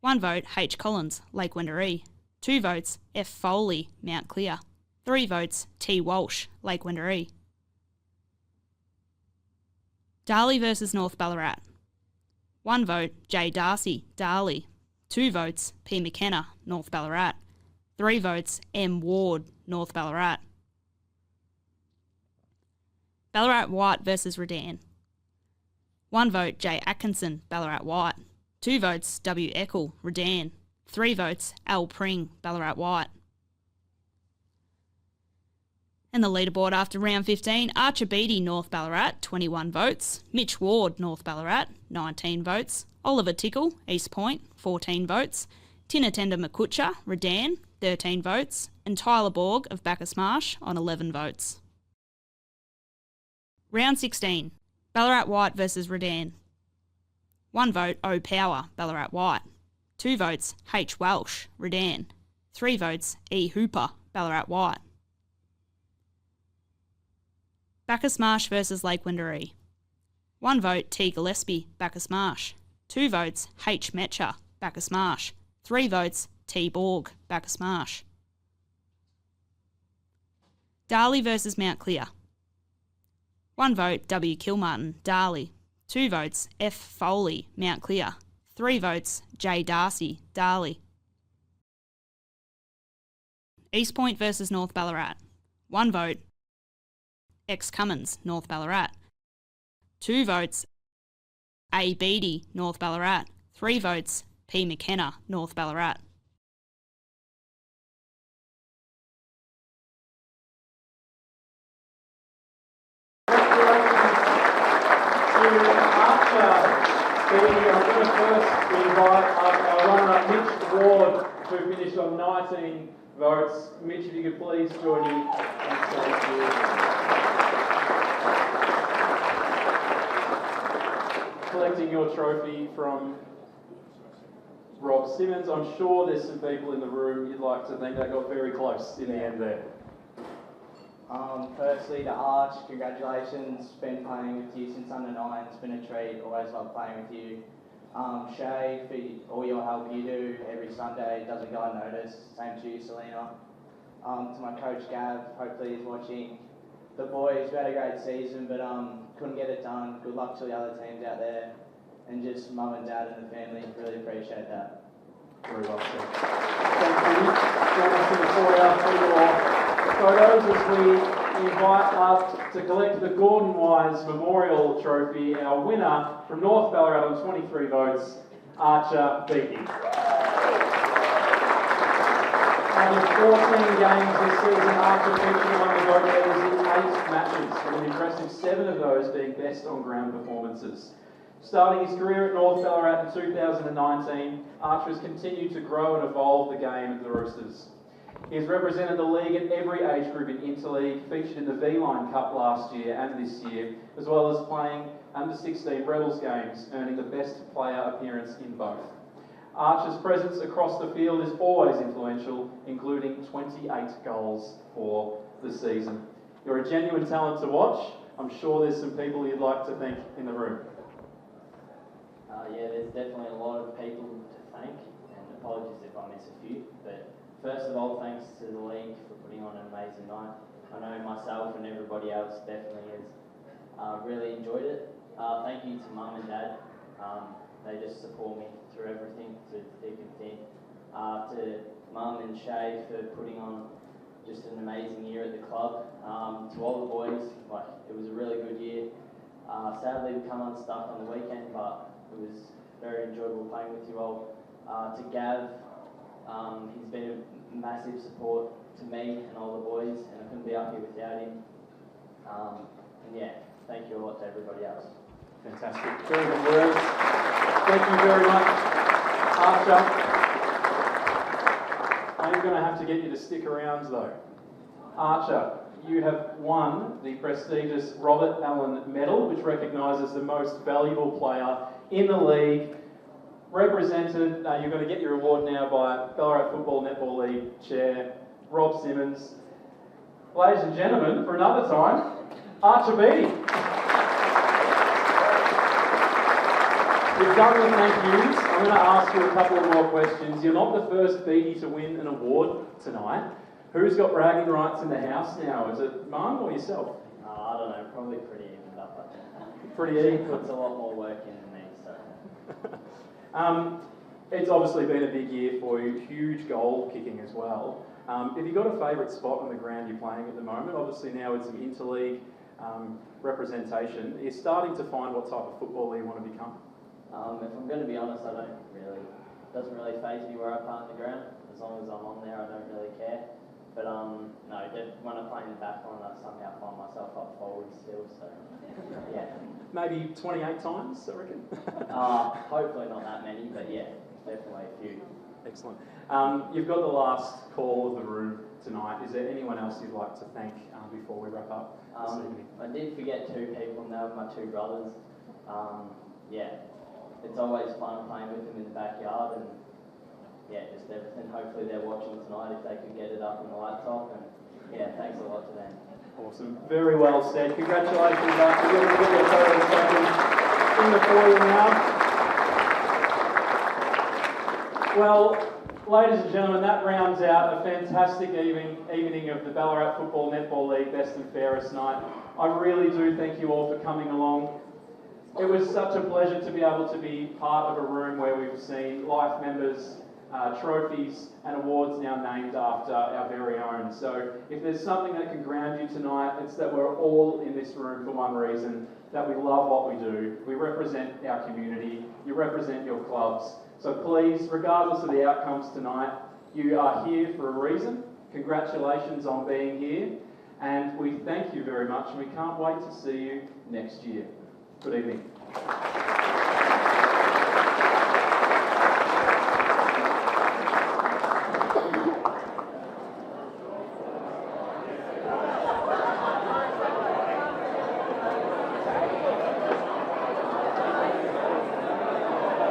1 vote, H. Collins, Lake Wendouree. 2 votes, F. Foley, Mount Clear. 3 votes, T. Walsh, Lake Wendouree. Darley versus North Ballarat. 1 vote, J. Darcy, Darley. 2 votes, P. McKenna, North Ballarat. 3 votes, M. Ward, North Ballarat. Ballarat White versus Redan. 1 vote, J. Atkinson, Ballarat White. 2 votes, W. Eckel, Redan. 3 votes, L. Pring, Ballarat White. And the leaderboard after round 15, Archer Beattie, North Ballarat, 21 votes. Mitch Ward, North Ballarat, 19 votes. Oliver Tickle, East Point, 14 votes. Tinatenda Makucha, Redan, 13 votes. And Tyler Borg of Bacchus Marsh on 11 votes. Round 16, Ballarat White versus Redan. 1 vote, O. Power, Ballarat White. 2 votes, H. Welsh, Redan. 3 votes, E. Hooper, Ballarat White. Bacchus Marsh versus Lake Wendouree. 1 vote, T. Gillespie, Bacchus Marsh. 2 votes, H. Metcher, Bacchus Marsh. 3 votes, T. Borg, Bacchus Marsh. Darley versus Mount Clear. 1 vote, W. Kilmartin, Darley. 2 votes, F. Foley, Mount Clear. 3 votes, J. Darcy, Darley. East Point versus North Ballarat. 1 vote, X. Cummins, North Ballarat. 2 votes, A. Beattie, North Ballarat. 3 votes, P. McKenna, North Ballarat. I'm going to first invite our runner-up Mitch Ward, who finished on 19 votes. Mitch, if you could please join me on stage here. Collecting your trophy from Rob Simmons. I'm sure there's some people in the room you'd like to thank. That got very close in the end there. Firstly to Arch, congratulations. Been playing with you since under 9. It's been a treat. Always love playing with you. Shay, for all your help you do every Sunday, doesn't go unnoticed. Same to you, Selena. To my coach Gav, hopefully he's watching. The boys, we had a great season, but couldn't get it done. Good luck to the other teams out there. And just mum and dad and the family, really appreciate that. Very well said. Thank you. Join us in the foyer for your photos as we invite us to collect the Gordon Wise Memorial Trophy. Our winner from North Ballarat on 23 votes, Archer Beattie. Out of 14 games this season, Archer featured among the vote leaders in 8 matches, with an impressive 7 of those being best on-ground performances. Starting his career at North Ballarat in 2019, Archer has continued to grow and evolve the game at the Roosters. He has represented the league at every age group in Interleague, featured in the V-Line Cup last year and this year, as well as playing under-16 Rebels games, earning the best player appearance in both. Archer's presence across the field is always influential, including 28 goals for the season. You're a genuine talent to watch. I'm sure there's some people you'd like to thank in the room. Yeah, there's definitely a lot of people to thank, and apologies if I miss a few, but first of all, thanks to the league for putting on an amazing night. I know myself and everybody else definitely has really enjoyed it. Thank you to Mum and Dad. They just support me through everything, to thick and thin. To Mum and Shay for putting on just an amazing year at the club. To all the boys, it was a really good year. Sadly, we come unstuck on the weekend, but it was very enjoyable playing with you all. To Gav, he's been a massive support to me and all the boys, and I couldn't be up here without him. And yeah, thank you a lot to everybody else. Fantastic. Very good words. Thank you very much, Archer. I'm going to have to get you to stick around though. Archer, you have won the prestigious Robert Allen Medal, which recognises the most valuable player in the league. Represented, you're going to get your award now by Ballarat Football Netball League Chair Rob Simmons. Ladies and gentlemen, for another time, Archer Beattie. We've done the thank yous. I'm going to ask you a couple of more questions. You're not the first Beattie to win an award tonight. Who's got bragging rights in the house now? Is it Mum or yourself? I don't know, probably pretty even up. Pretty even. She puts a lot more work in than me, so. It's obviously been a big year for you, huge goal kicking as well. Have you got a favourite spot on the ground you're playing at the moment? Obviously now with some interleague representation, you're starting to find what type of footballer you want to become. If I'm going to be honest, it doesn't really faze me where I play on the ground. As long as I'm on there, I don't really care. But no, when I play in the back line, I somehow find myself up forward still, so yeah. Maybe 28 times, I reckon? Hopefully not that many, but yeah, definitely a few. Excellent. You've got the last call of the room tonight. Is there anyone else you'd like to thank before we wrap up this evening? I did forget 2 people, and they were my 2 brothers. Yeah, it's always fun playing with them in the backyard, and yeah, just everything. Hopefully they're watching tonight if they could get it up on the laptop, and yeah, thanks a lot to them. Awesome. Very well said. Congratulations, Arthur. You're going to get your photos taken in the foyer now. Well, ladies and gentlemen, that rounds out a fantastic evening of the Ballarat Football Netball League Best and Fairest night. I really do thank you all for coming along. It was such a pleasure to be able to be part of a room where we've seen life members, trophies and awards now named after our very own. So if there's something that can ground you tonight, it's that we're all in this room for one reason, that we love what we do. We represent our community, you represent your clubs. So please, regardless of the outcomes tonight, you are here for a reason. Congratulations on being here, and we thank you very much, and we can't wait to see you next year. Good evening.